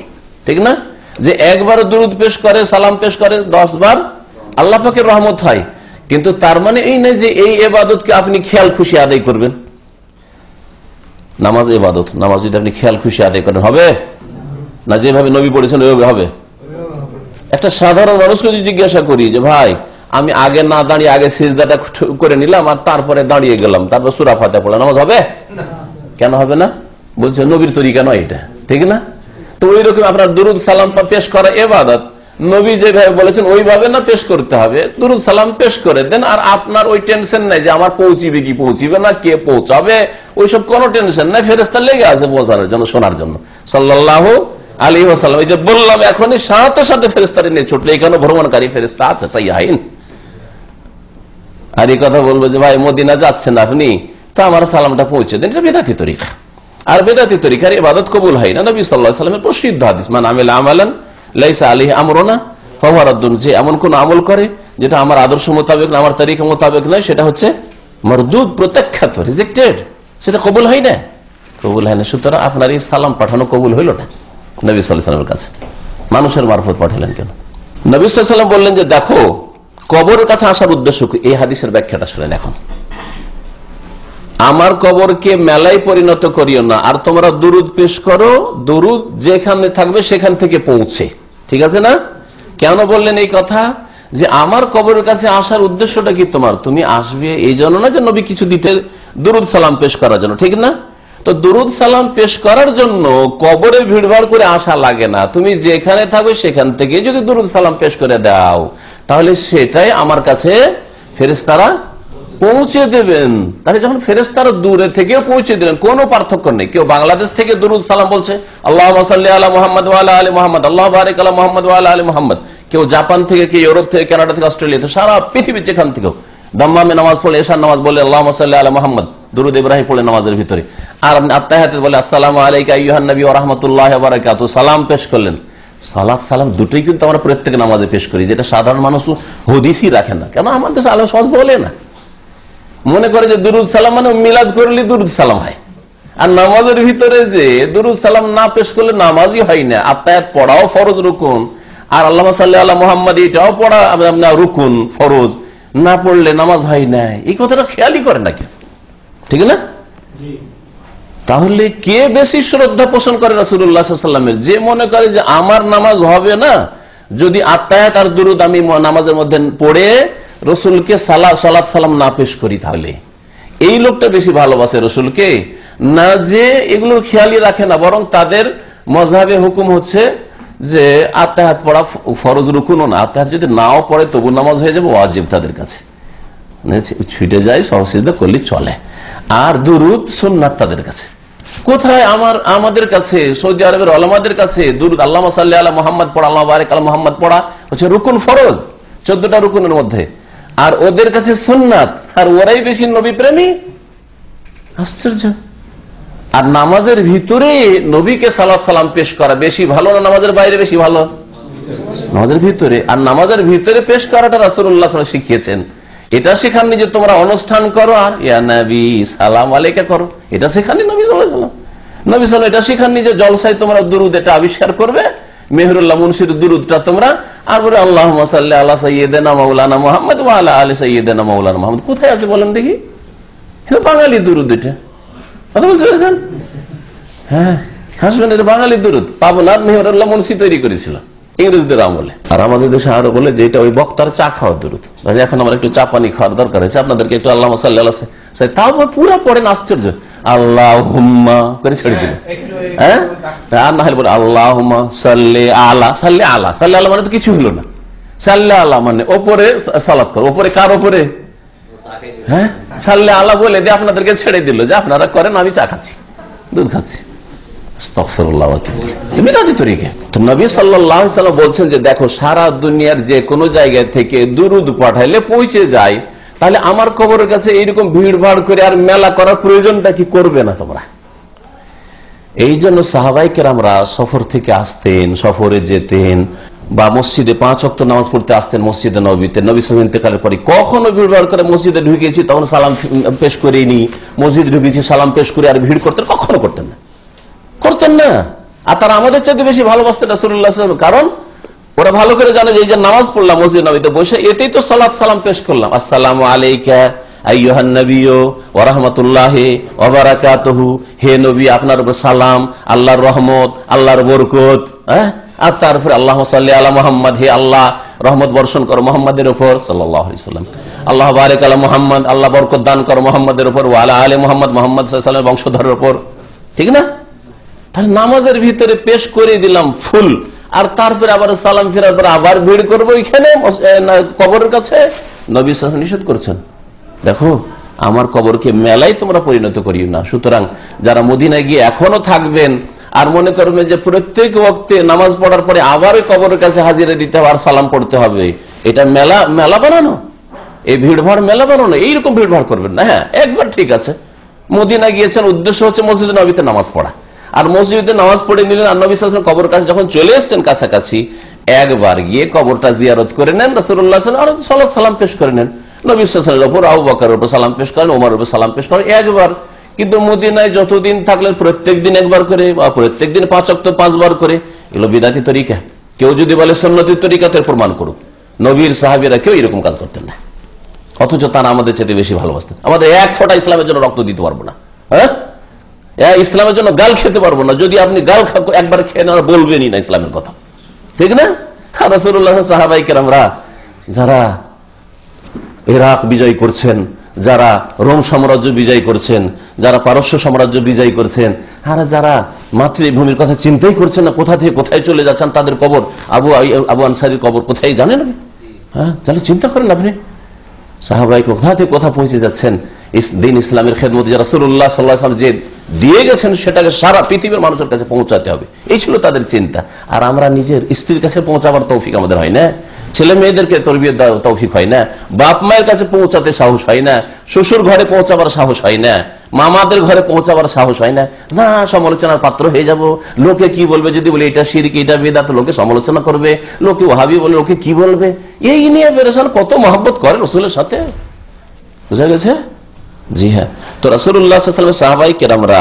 ঠিক না? যে একবার দুরূদ পেশ করে, সালাম পেশ করে, 10 বার আল্লাহ পাকের রহমত হয়। কিন্তু তার মানে এই নয় যে এই ইবাদতকে আপনি খেয়াল খুশি আদায় করবেন। নামাজ ইবাদত, নামাজ যদি আপনি খেয়াল খুশি আদায় করেন হবে না? যেভাবে নবী পড়েছেন ওইভাবে হবে? একটা সাধারণ মানুষকে যদি জিজ্ঞাসা করি যে ভাই আমি আগে না দাঁড়িয়ে আগে সিজদাটা করে নিলাম আর তারপরে দাঁড়িয়ে গেলাম, তারপর সূরা ফাতিহা পড়লাম, নামাজ হবে? কেন হবে না? বলছে নবীর তরিকা নয় এটা, ঠিক না? তো ওই রকম আপনার দুরুদ সালাম পেশ করা ইবাদত, নবী যেভাবে বলেছেন ওইভাবে না পেশ করতে হবে, দুরুদ সালাম পেশ করে দেন। আর আপনার ওই টেনশন নাই যে আমার পৌঁছিবে কি পৌঁছিবে না, কে পৌঁছাবে, ওইসব কোনো টেনশন নাই। ফেরেশতা লেগে আছে পৌঁছানোর জন্য, শোনার জন্য। সাল্লাল্লাহু আলাইহি ওয়াসাল্লাম এই যে বললাম এখনই সাথে সাথে ফেরেশতারে নিয়ে ছুটলে, এখানে ভ্রমণকারী ফেরেশতা আছে সাইয়াহিন। আর এই কথা বলবো যে ভাই মদিনা যাচ্ছেন আপনি, তো আমার সালামটা পৌঁছে দেন, এটা বেদাতি তরিকা। আর বেদাতি তরিকার ইবাদত কবুল হয় না। নবী সাল্লাল্লাহু আলাইহি ওয়াসাল্লামের প্রসিদ্ধ হাদিস, মান আমিলা আমালান লাইসা আলাইহি আমরুনা ফাহুয়া রাদ্দুন, যে এমন কোন আমল করে যেটা আমার আদর্শ মোতাবেক না, আমার তরিকা মোতাবেক নয়, সেটা হচ্ছে মরদুদ, প্রত্যাখ্যাত, রিজেক্টেড, সেটা কবুল হয় না, কবুল হয় না। সুতরাং আপনার এই সালাম পাঠানো কবুল হইল না নবী সাল্লাল্লাহু আলাইহি ওয়াসাল্লামের কাছে। মানুষের মারফত পাঠালেন কেন? নবী সাল্লাল্লাহু আলাইহি ওয়াসাল্লাম বললেন যে দেখো কবরের কাছে আসার উদ্দেশ্য কি, এই হাদিসের ব্যাখ্যাটা শুনেন এখন। আমার কবরকে মেলায় পরিণত করিও না, আর তোমরা দুরুদ পেশ করো, দুরুদ যেখানে থাকবে সেখান থেকে পৌঁছে, ঠিক আছে না? কেন বললেন এই কথা? যে আমার কবরের কাছে আসার উদ্দেশ্যটা কি তোমার? তুমি আসবে এই জন্য না যে নবী কিছু দিতে, দুরুদ সালাম পেশ করার জন্য, ঠিক না? তো দুরুদ সালাম পেশ করার জন্য কবরে ভিড়ভাড় করে আসা লাগে না। তুমি যেখানে থাকবে সেখান থেকে যদি দুরুদ সালাম পেশ করে দাও তাহলে সেটাই আমার কাছে ফেরেশতারা পৌঁছে দেবেন। তাহলে যখন ফেরেশতারা দূরে থেকেও পৌঁছে দিলেন, কোনো পার্থক্য নেই। কেউ বাংলাদেশ থেকে দুরুদ সালাম বলছে, আল্লাহুম্মা সাল্লি আলা মুহাম্মাদ ওয়া আলা আলি মুহাম্মাদ, আল্লাহু বারিক আলা মুহাম্মাদ ওয়া আলা আলি মুহাম্মাদ। কেউ জাপান থেকে, কেউ ইউরোপ থেকে, কানাডা থেকে, অস্ট্রেলিয়া থেকে, সারা পৃথিবীর যেখান থেকেও দাম্মামে নামাজ পড়ে এশার নামাজ বলে আল্লাহুম্মা সাল্লি আলা মুহাম্মদ, দুরূদ ইব্রাহিম পড়ে নামাজের ভিতরে। আর আপনি আত্তাহিয়াতে বলে আসসালামু আলাইকা আইয়ুহান নবী ওয়া রাহমাতুল্লাহি ওয়া বারাকাতুহু, সালাম পেশ করলেন। সালাত সালাম দুটোই কিন্তু আমরা প্রত্যেক নামাজে পেশ করি, যেটা সাধারণ মানুষ হদিসই রাখে না। কেন? আমাদের আলেম সমাজ বলে না, মনে করে যে দুরুদ সালাম মানে মিলাদ করলে দুরুদ সালাম হয়। আর নামাজের ভিতরে যে দুরুদ সালাম না পেশ করলে নামাজই হয় না। আত্তাহিয়াত পড়াও ফরজ রুকুন, আর আল্লাহুম্মা সাল্লি আলা মুহাম্মাদ এটাও পড়া রুকুন ফরজ, না পড়লে নামাজ হয় না। এই কথাটা খেয়ালই করে না কেউ, ঠিক না? তাহলে কে বেশি শ্রদ্ধা পোষণ করে রাসূলুল্লাহ সাল্লাল্লাহু আলাইহি ওয়াসাল্লামের? যে মনে করে যে আমার নামাজ হবে না যদি আত্তাহিয়াত আর দুরুদ আমি নামাজের মধ্যে পড়ে রসুলকে সালাত সালাম না পেশ করি, তাহলে এই লোকটা বেশি ভালোবাসে রসুলকে না, যে এগুলোর খেয়ালই রাখে না। বরং তাদের মযহাবে হুকুম হচ্ছে যে আত্তাহিয়াত পড়া ফরজ রুকুনও না, আত্তাহিয়াত যদি নাও পড়ে তবু নামাজ হয়ে যাবে ওয়াজিব তাদের কাছে, ছুটে যায় সহসিজদা করলে চলে। আর দুরুদ সুন্নাত তাদের কাছে। কোথায়? আমাদের কাছে, সৌদি আরবের ওলামাদের কাছে দুরুদ আল্লাহুম্মা সাল্লি আলা মুহাম্মাদ পড়া, আল্লাহু বারিক আলা মুহাম্মাদ পড়া হচ্ছে রুকুন ফরজ, 14টা রুকুনের মধ্যে। আর ওদের কাছে সুন্নাত, আর ওরাই বেশি নবী প্রেমী। আশ্চর্য। আর নামাজের ভিতরে নবীকে সালাত সালাম পেশ করা বেশি ভালো না নামাজের বাইরে বেশি ভালো? নামাজের ভিতরে। আর নামাজের ভিতরে পেশ করাটা রাসূলুল্লাহ সাল্লাল্লাহু আলাইহি ওয়াসাল্লাম শিখিয়েছেন। এটা শেখাননি যে তোমরা অনুষ্ঠান করো আর ইয়া নবী সালাম আলাইকা করো, এটা শেখাননি নবী সাল্লাল্লাহু আলাইহি ওয়াসাল্লাম। নবী সাল্লাল্লাহু আলাইহি ওয়াসাল্লাম এটা শেখাননি যে জলসায় তোমরা দুরুদ এটা আবিষ্কার করবে, মেহরুল্লাহ মুনশির দুরুদটা তোমরা, আর বলে আল্লাহুম্মা সাল্লি আলা সাইয়্যিদিনা মাওলানা মুহাম্মদ ওয়া আলা আলি সাইয়্যিদিনা মাওলানা মুহাম্মদ। কোথায় আছে বলেন দেখি? এটা বাঙালি দুরুদ, এটা কথা বুঝতে পেরেছেন? হ্যাঁ, হাসবেন, এটা বাঙালি দুরুদ। পাবনার মেহরুল্লাহ মুনশি তৈরি করেছিল ইংরেজদের আমলে। আর আমাদের দেশে আরো বলে যে এটা ওই বক্তার চা খাওয়ার দুরুদ। এখন আমার একটু চা পানি খাওয়ার দরকার হয়েছে, আপনাদেরকে একটু আল্লাহুম্মা সাল্লি আলা সাইয়্যিদিনা, তাও পুরো পড়েন, আশ্চর্য, আল্লাহুম্মা করে ছেড়ে দিল। হ্যাঁ, আর না হলে বলে আল্লাহুম্মা সাল্লি আলা, সাল্লি আলা, সাল্লি আলা মানে তো কিছু হলো না। সাল্লি আলা মানে ওপরে সালাত করো, ওপরে কার ওপরে? হ্যাঁ, সাল্লি আলা বলে দিয়ে আপনাদেরকে ছেড়ে দিল যে আপনারা করেন, আমি চা খাচ্ছি, দুধ খাচ্ছি। আস্তাগফিরুল্লাহ। বিদাতি তরিকা। তো নবী সাল্লাল্লাহু আলাইহি ওয়াসাল্লাম বলছেন যে দেখো, সারা দুনিয়ার যে কোনো জায়গা থেকে দুরুদ পাঠাইলে পৌঁছে যায়, তাহলে আমার কবরের কাছে এইরকম ভিড় ভাড় করে আর মেলা করার প্রয়োজনটা কি করবে না তোমরা? এই জন্য সাহাবায়ে কেরামরা সফর থেকে আসতেন, সফরে যেতেন, বা মসজিদে 5 ওয়াক্ত নামাজ পড়তে আসতেন মসজিদে নববীতে। নবী সাল্লাল্লাহু আলাইহি ইন্তেকালের পরে কখনো ভিড় ভাড় করে মসজিদে ঢুকেছি তখন সালাম পেশ করেনি, মসজিদে ঢুকেছি সালাম পেশ করে আর ভিড় করতেন, কখনো করতেন না, করতেন না। আর তারা আমাদের চাইতে বেশি ভালোবাসতেন রাসূলুল্লাহ সাল্লাল্লাহু আলাইহি ওয়াসাল্লাম, কারণ ওরা ভালো করে জানে যে এই যে নামাজ পড়লাম মসজিদ নববীতে বসে, এতেই তো সালাত সালাম পেশ করলাম। আসসালামু আলাইকা আইয়ুহান নবিয়্যু ওয়া রাহমাতুল্লাহি ওয়া বারাকাতুহু, হে নবী আপনার উপর সালাম, আল্লাহর রহমত, আল্লাহর বরকত। হ্যাঁ, আর তারপরে আল্লাহুম্মা সাল্লি আলা মুহাম্মাদ, হে আল্লাহ রহমত বর্ষণ করো মুহাম্মাদের উপর সাল্লাল্লাহু আলাইহি ওয়াসাল্লাম। আল্লাহু বারিক আলা মুহাম্মাদ, আল্লাহ বরকত দান করো মুহাম্মাদের উপর, ওয়া আলা আলি মুহাম্মাদ, মুহাম্মদ সাল্লাল্লাহু আলাইহি ওয়াসাল্লামের বংশধরের উপর, ঠিক না? তাহলে নামাজের ভিতরে পেশ করে দিলাম ফুল, আর তারপরে আবার সালাম ফেরার পর আবার ভিড় করবো এখানে কবরের কাছে। নবী সাল্লাল্লাহু আলাইহি ওয়াসাল্লাম নিষেধ করেছেন, দেখো আমার কবরকে মেলায় তোমরা পরিণত করিও না। সুতরাং যারা মদিনায় গিয়ে এখনো থাকবেন আর মনে করবেন যে প্রত্যেক ওয়াক্তে নামাজ পড়ার পরে আবার কবরের কাছে হাজিরা দিতে হবে আর সালাম পড়তে হবে, এটা মেলা বানানো, এই ভিড় ভাড় মেলা বানানো, এইরকম ভিড় ভাড় করবেন না। হ্যাঁ, একবার ঠিক আছে, মদিনা গিয়েছেন, উদ্দেশ্য হচ্ছে মসজিদে নববীতে নামাজ পড়া, আর মসজিদে নামাজ পড়ে নিলেন, আর নবী সাল্লাল্লাহু আলাইহি ওয়াসাল্লাম কবর কাছে যখন চলে এসেছেন কাছাকাছি, একবার গিয়ে কবরটা জিয়ারত করে নেন, রাসূলুল্লাহ সাল্লাল্লাহু আলাইহি ওয়াসাল্লাম আর সালাম পেশ করে নেন। নবী সাল্লাল্লাহু আলাইহি ওয়াসাল্লামের উপর, আবু বকরের উপর সালাম পেশ করেন, ওমরের উপর সালাম পেশ করেন, একবার। কিন্তু মদিনায় যতদিন থাকলেন প্রত্যেক দিন একবার করে, বা প্রত্যেক দিন 5 ওয়াক্ত 5 বার করে, এগুলো বিদআতি তরিকা। কেউ যদি বলে সুন্নতি তরিকাতে প্রমাণ করুক, নবীর সাহাবীরা কেউ এরকম কাজ করতেন না, অথচ তারা আমাদের চেয়ে বেশি ভালোবাসতেন। আমাদের এক ফোঁটা ইসলামের জন্য রক্ত দিতে পারবো না, হ্যাঁ, ইসলামের জন্য গাল খেতে পারবো না। যদি আপনি গাল একবার খেয়ে নেন বলবেনই না ইসলামের কথা, ঠিক না? রাসূলুল্লাহ সাহাবায়ে কেরামরা যারা ইরাক বিজয় করছেন, যারা রোম সাম্রাজ্য বিজয় করছেন, যারা পারস্য সাম্রাজ্য বিজয় করছেন, আর যারা মাতৃভূমির কথা চিন্তাই করছেন না, কোথা থেকে কোথায় চলে যাচ্ছেন, তাদের কবর, আবু আনসারীর কবর কোথায় জানেন? হ্যাঁ, তাহলে চিন্তা করেন আপনি, সাহাবায়ে কোথা থেকে কোথা পৌঁছে যাচ্ছেন, দিন ইসলামের খেদমতে রাসূলুল্লাহ সাল্লাল্লাহু আলাইহি ওয়াসাল্লাম যে দিয়ে গেছেন সেটাকে সারা পৃথিবীর মানুষের কাছে পৌঁছাতে হবে, এই ছিল তাদের চিন্তা। আর আমরা নিজের স্ত্রীর কাছে পৌঁছাবার তৌফিক আমাদের হয় না, ছেলে মেয়েদেরকে তরবিয়ত দেওয়ার তৌফিক হয় না, বাপ মায়ের কাছে পৌঁছাতে সাহস হয় না, শ্বশুর ঘরে পৌঁছাবার সাহস হয় না, মামাদের ঘরে পৌঁছাবার সাহস হয় না। না, সমালোচনার পাত্র হয়ে যাব, লোকে কি বলবে যদি বলে এটা শিরক এটা বিদআত, লোকে সমালোচনা করবে, লোকে ওয়াহাবি বলে লোকে কি বলবে, এই নিয়ে পেরেশান। কত মহব্বত করে রাসূলের সাথে, বুঝা গেছে? জি হ্যাঁ। তো রাসূলুল্লাহ সাল্লাল্লাহু আলাইহি ওয়াসাল্লাম সাহাবায়ে কেরামরা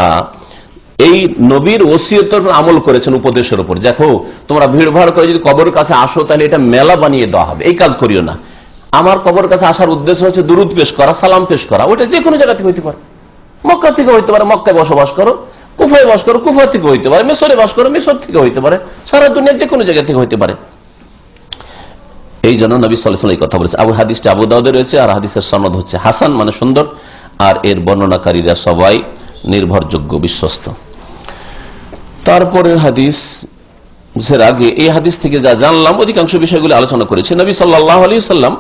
এই নবীর ওসিয়তের আমল করেছেন, উপদেশের উপর। দেখো, তোমরা ভিড় ভাড় করে যদি কবরের কাছে আসো তাহলে এটা মেলা বানিয়ে দেওয়া হবে, এই কাজ করিও না। আমার কবরের কাছে আসার উদ্দেশ্য হচ্ছে দুরুদ পেশ করা, সালাম পেশ করা। ওটা যে কোনো জায়গা থেকে হইতে পারে, মক্কা থেকে হইতে পারে, মক্কায় বসবাস করো, কুফায় বাস করো, কুফা থেকে হইতে পারে, মিশরে বাস করো, মিশর থেকে হইতে পারে, সারা দুনিয়ার যে কোনো জায়গা থেকে হইতে পারে। এই জন্য নবী সাল্লাল্লাহু আলাইহি ওয়াসাল্লাম এই কথা বলেছে। হাদিসটা আবু দাউদে রয়েছে, আর হাদিসের সনদ হচ্ছে হাসান, মানে সুন্দর, আর এর বর্ণনাকারীরা সবাই নির্ভরযোগ্য, বিশ্বস্ত। তারপরের হাদিস আগে এই হাদিস থেকে যা জানলাম অধিকাংশ বিষয়গুলো আলোচনা করেছে। নবী সাল্লাল্লাহু আলাইহি ওয়াসাল্লাম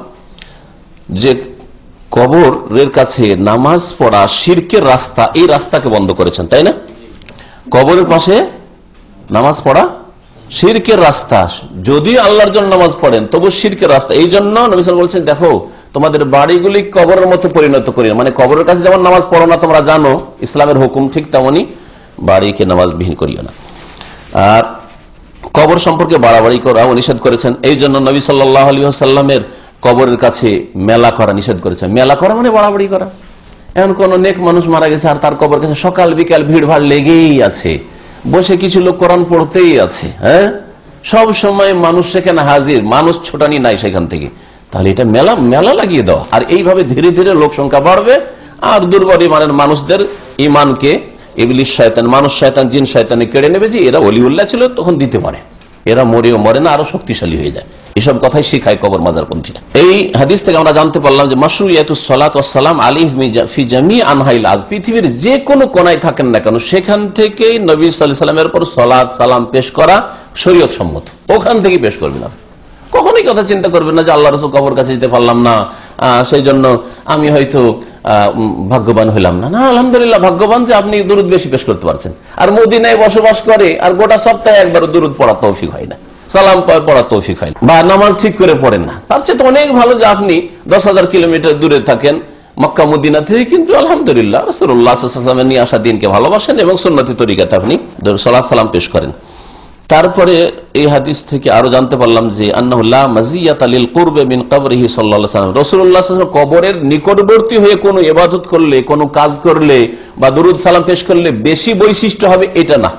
যে কবরের কাছে নামাজ পড়া শিরকের রাস্তা, এই রাস্তাকে বন্ধ করেছেন, তাই না? কবরের পাশে নামাজ পড়া শিরকের রাস্তা, যদি আল্লাহর জন্য নামাজ পড়েন তবু শিরকের রাস্তা। এই জন্য নবী সাল্লাল্লাহু আলাইহি ওয়াসাল্লাম বলছেন, দেখো তোমাদের বাড়িগুলি কবরের মতো পরিণত করি না, মানে কবরের কাছে যেমন নামাজ পড়ো না তোমরা জানো ইসলামের হুকুম, ঠিক তেমনি বাড়িকে নামাজবিহীন করিও না। আর কবর সম্পর্কে বাড়াবাড়ি করাও নিষেধ করেছেন। এই জন্য নবী সাল্লাল্লাহু আলাইহি ওয়াসাল্লামের কবরের কাছে মেলা করা নিষেধ করেছেন। মেলা করা মানে বাড়াবাড়ি করা। এমন কোন নেক মানুষ মারা গেছে আর তার কবর কাছে সকাল বিকাল ভিড় ভাড় লেগেই আছে, বসে কিছু লোক কোরআন পড়তেই আছে, হ্যাঁ, সব সময় মানুষ সেখানে হাজির, মানুষ ছোটানি নাই সেখান থেকে, তাহলে এটা মেলা মেলা লাগিয়ে দেওয়া। আর এইভাবে ধীরে ধীরে লোক সংখ্যা বাড়বে, আর দুর্বল ইমানের মানুষদের ইমানকে ইবলিস শয়তান, মানুষ শয়তান, জিন শয়তানে কেড়ে নেবে। যে এরা ওলিউল্লাহ ছিল তখন দিতে পারে, এরা মরেও মরে না, আরো শক্তিশালী হয়ে যায়। এসব কথাই শিখায় কবর মাজারপন্থীরা। এই হাদিস থেকে আমরা জানতে পারলাম যে মাশরুইয়াতুস সালাত ওয়াস সালাম আলাইহি ফি জামি আনহাইল আরদ, পৃথিবীর যে কোনো কোনায় থাকেন না কেন সেখান থেকেই নবী সাল্লাল্লাহু আলাইহি ওয়াসাল্লামের উপর সালাত সালাম পেশ করা শরীয়ত সম্মত, ওখান থেকে পেশ করবেন। আপনি কখনোই কথা চিন্তা করবেন না যে আল্লাহ রাসূল কবর কাছে যেতে পারলাম না, সেই জন্য আমি হয়তো ভাগ্যবান হইলাম না। না, আলহামদুলিল্লাহ ভাগ্যবান যে আপনি দুরুদ বেশি পেশ করতে পারছেন। আর মদিনায় বসবাস করে আর গোটা সপ্তাহে একবার দুরুদ পড়ার তৌফিক হয় না, সালাম পড়ার তৌফিক হয় না, বা নামাজ ঠিক করে পড়েন না। তার চেয়ে তো অনেক ভালো যে আপনি 10,000 কিলোমিটার দূরে থাকেন মক্কা মদিনা থেকে, কিন্তু আলহামদুলিল্লাহ রাসূলুল্লাহ সাল্লাল্লাহু আলাইহি ওয়াসাল্লাম নিয়ে আসা দিনকে ভালোবাসেন এবং সুন্নতি তরিকাতে আপনি সালাত সালাম পেশ করেন। তারপরে এই হাদিস থেকে আরো জানতে পারলাম যে আন্নাহু লা মাজিয়াতা লিল কুরবে মিন কবরিহি সাল্লাল্লাহু আলাইহি ওয়াসাল্লাম, রাসূলুল্লাহ সাল্লাল্লাহু আলাইহি ওয়াসাল্লাম কবরের নিকটবর্তী হয়ে কোনো ইবাদত করলে, কোনো কাজ করলে বা দুরূদ সালাম পেশ করলে বেশি বৈশিষ্ট্য হবে, এটা না।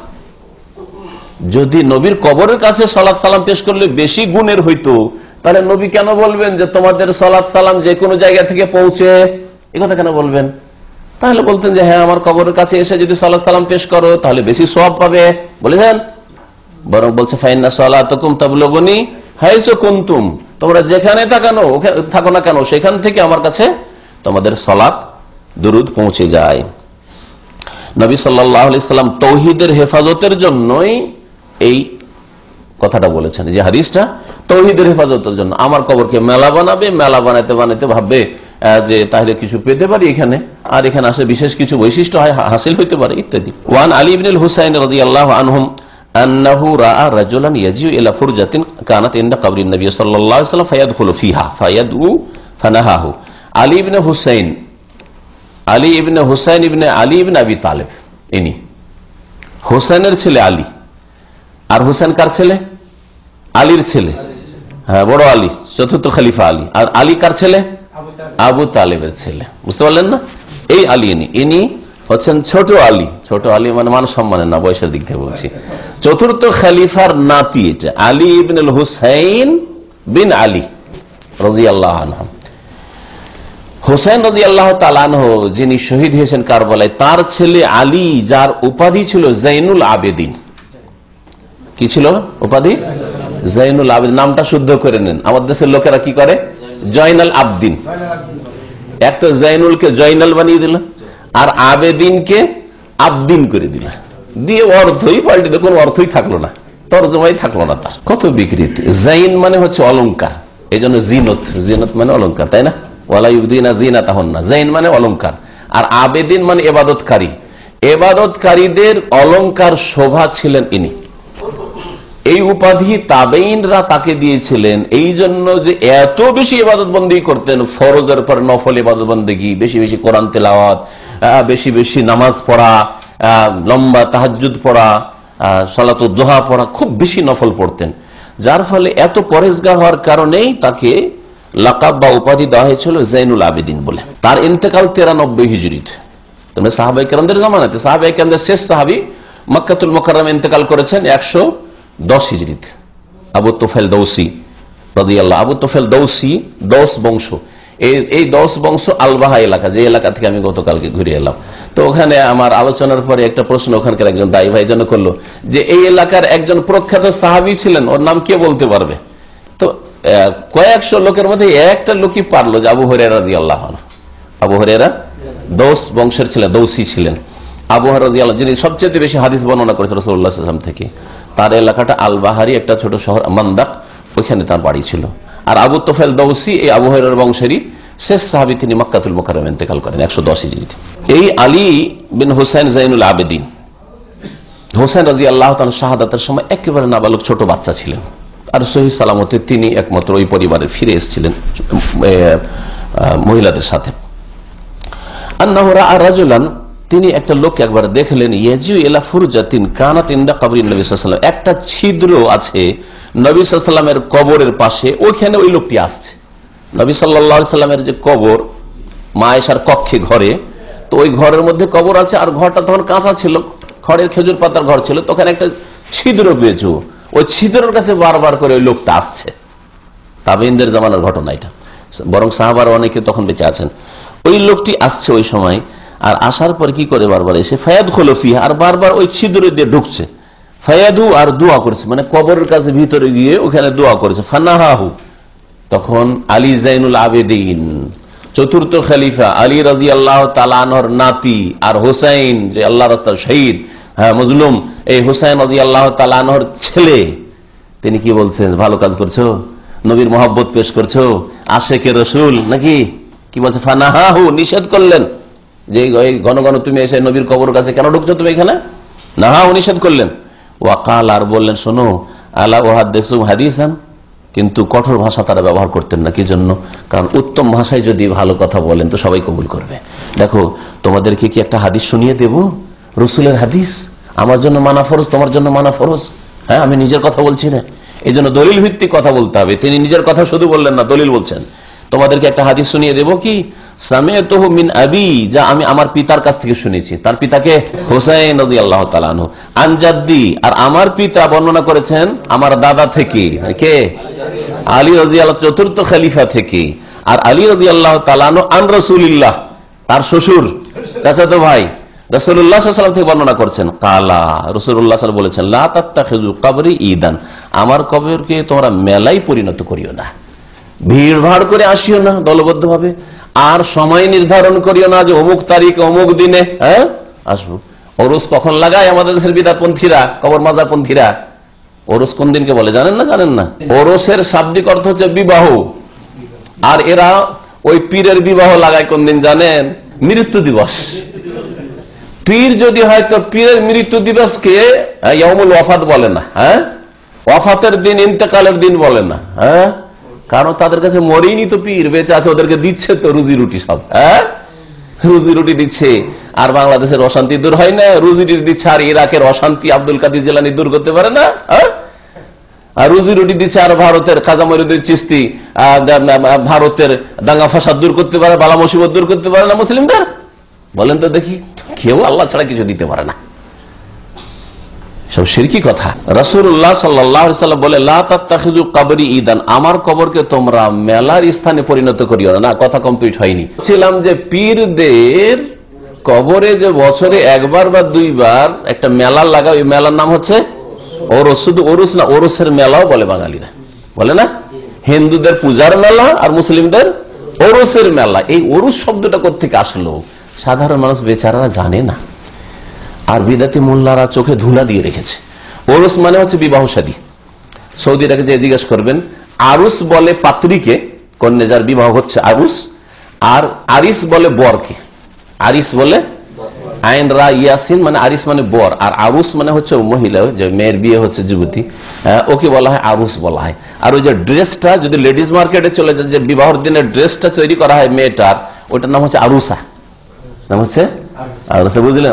যদি নবীর কবরের কাছে সালাত সালাম পেশ করলে বেশি গুণের হইতো, তাহলে নবী কেন বলবেন যে তোমাদের সালাত সালাম যে কোনো জায়গা থেকে পৌঁছে, এই কথা কেন বলবেন? তাহলে বলতেন যে হ্যাঁ, আমার কবরের কাছে এসে যদি সালাত সালাম পেশ করো তাহলে বেশি সওয়াব পাবে, বলেছেন। বরং বলছে ফাইন্না সালাতুকুম তাবলুগুনি হাইসু কুনতুম, তোমরা যেখানে থাকো না কেন সেখান থেকে আমার কাছে তোমাদের সালাত দুরুদ পৌঁছে যায়। নবী সাল্লাল্লাহু আলাইহি ওয়াসাল্লাম তাওহীদের হেফাজতের জন্যই এই কথাটা বলেছেন, যে হাদিসটা তাওহীদের হেফাজতের জন্য। আমার কবরকে মেলা বানাবে, মেলা বানাতে বানাতে ভাববে যে তাহলে কিছু পেতে পারি এখানে, আর এখানে আসে বিশেষ কিছু বৈশিষ্ট্য হাসিল হইতে পারে ইত্যাদি। ওয়ান আলী ইবনুল হুসাইন রাদিয়াল্লাহু আনহুম আন্নাহু রাআ রাজুলান ইয়াজিউ ইলা ফুরজাতিন কানাত ইনদা কবরিন নবী সাল্লাল্লাহু আলাইহি ওয়াসাল্লাম ফায়াদখুলু ফিহা ফায়াদউ ফানাহাহু। আলী ইবনে হুসাইন, আলী ইবনে হুসাইন ইবনে আলী ইবনে আবি তালেব, ইনি হুসাইনের ছেলে আলী। আর হুসাইন কার ছেলে? আলীর ছেলে, হ্যাঁ, বড় আলী, চতুর্থ খলিফা আলী। আর আলী কার ছেলে? আবু তালেবের ছেলে, বুঝতে পারলেন না? এই আলী ইনি হচ্ছেন ছোট আলী। ছোট আলী মানে মান সম্মানের না, বয়সের দিক থেকে বলছি। চতুর্থ খলিফার নাতি এটা, আলী ইবনুল হুসাইন বিন আলী রাদিয়াল্লাহু আনহু। হুসাইন রাদিয়াল্লাহু তাআলা আনহু যিনি শহীদ হয়েছেন কারবালায়, তার ছেলে আলী, যার উপাধি ছিল জাইনুল আবেদিন। কি ছিল উপাধি? জাইনুল আবেদিন। নামটা শুদ্ধ করে নেন, আমাদের দেশের লোকেরা কি করে? জয়নাল আবদিন। একটা জাইনুলকে জয়নাল বানিয়ে দিল, আর আবেদিনকে আবদিন করে দিল, দিয়ে অর্থই পাল্টে দিল, কোনো অর্থই থাকলো না, তরজমাই থাকলো না তার। কত বিকৃতি! জাইন মানে হচ্ছে অলংকার, এই জন্য জিনত, জিনত মানে অলংকার, তাই না? ওয়ালা ইউবদিনা জিনাতাহুন্না, জাইন মানে অলংকার। আর আবেদিন মানে এবাদতকারী, এবাদতকারীদের অলংকার শোভা ছিলেন ইনি। এই উপাধি তাবেইনরা তাকে দিয়েছিলেন এই জন্য যে এত বেশি ইবাদত বন্দেগী করতেন, ফরজের পর নফল ইবাদত বন্দেগী, বেশি বেশি কোরআন তেলাওয়াত, বেশি বেশি নামাজ পড়া, লম্বা তাহাজ্জুদ পড়া, সালাতুদ দুহা পড়া, খুব বেশি নফল পড়তেন। যার ফলে এত পরেজগার হওয়ার কারণেই তাকে লাকাব বা উপাধি দেওয়া হয়েছিল জাইনুল আবেদিন বলে। তার ইন্তেকাল 93 হিজরিতে, তোমরা সাহাবায়ে কেরামদের জামানাতে, সাহাবায়ে কেরামদের শেষ সাহাবী মক্কাতুল মুকাররমে ইন্তেকাল করেছেন 110 হিজরিতে, আবু তুফাইল দৌসি রাদিয়াল্লাহু। আবু তুফাইল দৌসি 10 বংশ, এই 10 বংশ আলবাহা এলাকা, যে এলাকা থেকে আমি গতকালকে ঘুরে এলাম। তো ওখানে আমার আলোচনার পরে একটা প্রশ্ন ওখানকার একজন দায়ী ভাই যেন করলো যে এই এলাকার একজন প্রখ্যাত সাহাবী ছিলেন, ওর নাম কে বলতে পারবে? তো কয়েকশো লোকের মধ্যে একটা লোকই পারলো, যে আবু হুরায়রা রাদিয়াল্লাহু আনহু। আবু হুরায়রা দৌস বংশের ছিলেন, দৌসি ছিলেন। আবু হুরায়রা রাদিয়াল্লাহু, যিনি সবচেয়ে বেশি হাদিস বর্ণনা করেছেন রাসূলুল্লাহ সাল্লাল্লাহু আলাইহি ওয়াসাল্লাম থেকে, তার এলাকাটা আল বাহারি, একটা ছোট শহর মান্দাক, ওইখানে তার বাড়ি ছিল। আর আবু তুফাইল দৌসি এই আবু হুরায়রার বংশেরই শেষ সাহাবী, তিনি মক্কাতুল মুকাররমে ইন্তেকাল করেন 110 হিজরিতে। এই আলী বিন হুসাইন জাইনুল আবেদিন, হুসাইন রাদিয়াল্লাহু তাআলা শাহাদাতের সময় একেবারে নাবালক ছোট বাচ্চা ছিলেন, আর সহিহ সালামতে তিনি একমাত্র ওই পরিবারে ফিরে এসেছিলেন মহিলাদের সাথে। আন্নাহু রাআ রাজুলান, তিনি একটা লোককে একবার দেখলেন, ইয়াজিউ ইলা ফুরজাতিন কানাত ইনদা কবরিন নবী সাল্লাল্লাহু আলাইহি ওয়াসাল্লাম, একটা ছিদ্র আছে নবী সাল্লাল্লাহু আলাইহি ওয়াসাল্লামের কবরের পাশে, ওইখানে ওই লোকটি আসছে। নবী সাল্লাল্লাহু আলাইহি ওয়াসাল্লামের যে কবর মা আয়েশার কক্ষে ঘরে, তো ওই ঘরের মধ্যে কবর আছে, আর ঘরটা তখন কাঁচা ছিল, খড়ের খেজুর পাতার ঘর ছিল, তো ওখানে একটা ছিদ্র পেয়েছো, ওই ছিদ্রের কাছে বারবার করে ওই লোকটা আসছে। তাবেঈনদের জামানার ঘটনা এটা, বরং সাহাবার অনেকে তখন বেঁচে আছেন। ওই লোকটি আসছে ওই সময়, আর আসার পর কি করে বারবার এসে ফায়াদখুলু ফিহা, আর বারবার ওই ছিদ্র দিয়ে ঢুকছে, ফায়াদু, আর দোয়া করেছে, মানে কবরের কাছে ভিতরে গিয়ে ওখানে দোয়া করেছে। ফানাহাহু, তখন আলী জাইনুল আবেদিন, চতুর্থ খলিফা আলী রাদিয়াল্লাহু তাআলা আনহুর নাতি, আর হুসাইন যে আল্লাহর রাস্তার শহীদ, মজলুম, এই হুসাইন রাদিয়াল্লাহু তাআলা আনহুর ছেলে, তিনি কি বলছেন? ভালো কাজ করছো, নবীর মহব্বত পেশ করছো, আশেকে রসুল নাকি, কি বলছে? ফানাহাহু, নিষেধ করলেন যে ঘন ঘন তুমি এসে নবীর কবর কাছে কেন ঢুকছো তুমি এখানে? নাহাহু, নিষেধ করলেন। ওয়াকাল, আর বললেন, শোনো, আলা উহাদ্দিসুকুম হাদিসান, কিন্তু কঠোর ভাষা তারা ব্যবহার করতেন না। কি জন্য? কারণ উত্তম ভাষায় যদি ভালো কথা বলেন তো সবাই কবুল করবে। দেখো, তোমাদেরকে কি একটা হাদিস শুনিয়ে দেব, রসুলের হাদিস, আমার জন্য মানা ফরজ, তোমার জন্য মানা ফরজ। হ্যাঁ, আমি নিজের কথা বলছি না, এই জন্য দলিল ভিত্তিক কথা বলতে হবে। তিনি নিজের কথা শুধু বললেন না, দলিল বলছেন। তোমাদেরকে একটা হাদিস শুনিয়ে দেব, কি সামিআতুহু মিন আবি, যা আমি আমার পিতার কাছ থেকে শুনেছি। তার পিতাকে হুসাইন রাদিয়াল্লাহু তাআলা আনহু, আন জাদ্দি, আর আমার পিতা বর্ণনা করেছেন আমার দাদা থেকে, কে? আলী রাদিয়াল্লাহু, চতুর্থ খলিফা থেকে। আর আলী রাদিয়াল্লাহু তাআলা আনহু আন রাসূলিল্লাহ, তার শ্বশুর, চাচাতো ভাই, রাসূলুল্লাহ সাল্লাল্লাহু আলাইহি ওয়াসাল্লাম থেকে বর্ণনা করছেন। কালা, রাসূলুল্লাহ সাল্লাল্লাহু আলাইহি ওয়াসাল্লাম বলেছেন, লা তাত্তাখিযু কবরি ঈদান, আমার কবরকে তোমরা মেলায় পরিণত করিও না, ভিড় ভাড় করে আসিও না দলবদ্ধ ভাবে, আর সময় নির্ধারণ করিও না যে অমুক তারিখে অমুক দিনে আসবো। ওরস কখন লাগায় আমাদের দেশের বিদআতপন্থীরা, কবর মাজারপন্থীরা? ওরস কোন দিনকে বলে জানেন না? জানেন না? ওরসের শাব্দিক অর্থ হচ্ছে বিবাহ, আর এরা ওই পীরের বিবাহ লাগায় কোন দিন জানেন? মৃত্যু দিবস। পীর যদি হয় তো পীরের মৃত্যু দিবসকে ইয়াউমুল ওয়াফাত বলে না, ওয়াফাতের দিন, ইন্তেকালের দিন বলে না। কারণ তাদের কাছে মরেইনি তো পীর, বেঁচে আছে, ওদেরকে দিচ্ছে তো রুজি রুটি, সব রুজি রুটি দিচ্ছে। আর বাংলাদেশের অশান্তি দূর হয় না, রুজি রুটি দিচ্ছে। আর ইরাকের অশান্তি আব্দুল কাদের জিলানী দূর করতে পারে না, আর রুজি রুটি দিচ্ছে। আর ভারতের খাজা মঈনুদ্দিন চিশতি ভারতের দাঙ্গা ফাসাদ দূর করতে পারে, বালা মুসিবত দূর করতে পারে না মুসলিমদের? বলেন তো দেখি, কেউ আল্লাহ ছাড়া কিছু দিতে পারে না, সব শিরকি কথা। রাসূলুল্লাহ সাল্লাল্লাহু আলাইহি ওয়াসাল্লাম বলে, লা তাত্তাখিযু কবরি ঈদান, আমার কবরকে তোমরা মেলার স্থানে পরিণত করিও না। কথা কমপ্লিট হয়নি। ছিলাম যে পীরদের কবরে যে বছরে একবার বা দুইবার একটা মেলা লাগায়, ওই মেলার নাম হচ্ছে ওরস। শুধু ওরস না, ওরসের মেলাও বলে বাঙালিরা, বলে না? হিন্দুদের পূজার মেলা আর মুসলিমদের ওরসের মেলা। এই ওরস শব্দটা কোত্থেকে আসলো সাধারণ মানুষ বেচারারা জানে না, আর বিদাতি মোল্লারা চোখে ধুলা দিয়ে রেখেছে। ওরস মানে হচ্ছে বিবাহ শাদী। সৌদিরাকে যে জিজ্ঞেস করবেন, আরুস বলে পাত্রীকে, কন্যা যার বিবাহ হচ্ছে আরুস, আর আরিস বলে বরকে। আরিস বলে, আইন রা ইয়াসিন মানে আরিস মানে বর, আর আরুস মানে হচ্ছে মহিলা, যে মেয়ের বিয়ে হচ্ছে যুবতী, ওকে বলা হয় আরুস বলা হয়। আর ওই যে ড্রেসটা যদি লেডিস মার্কেটে চলে যায়, যে বিবাহের দিনের ড্রেসটা তৈরি করা হয় মেয়েটার, ওইটার নাম হচ্ছে আরুসা, নাম হচ্ছে আরুসা, বুঝলেন।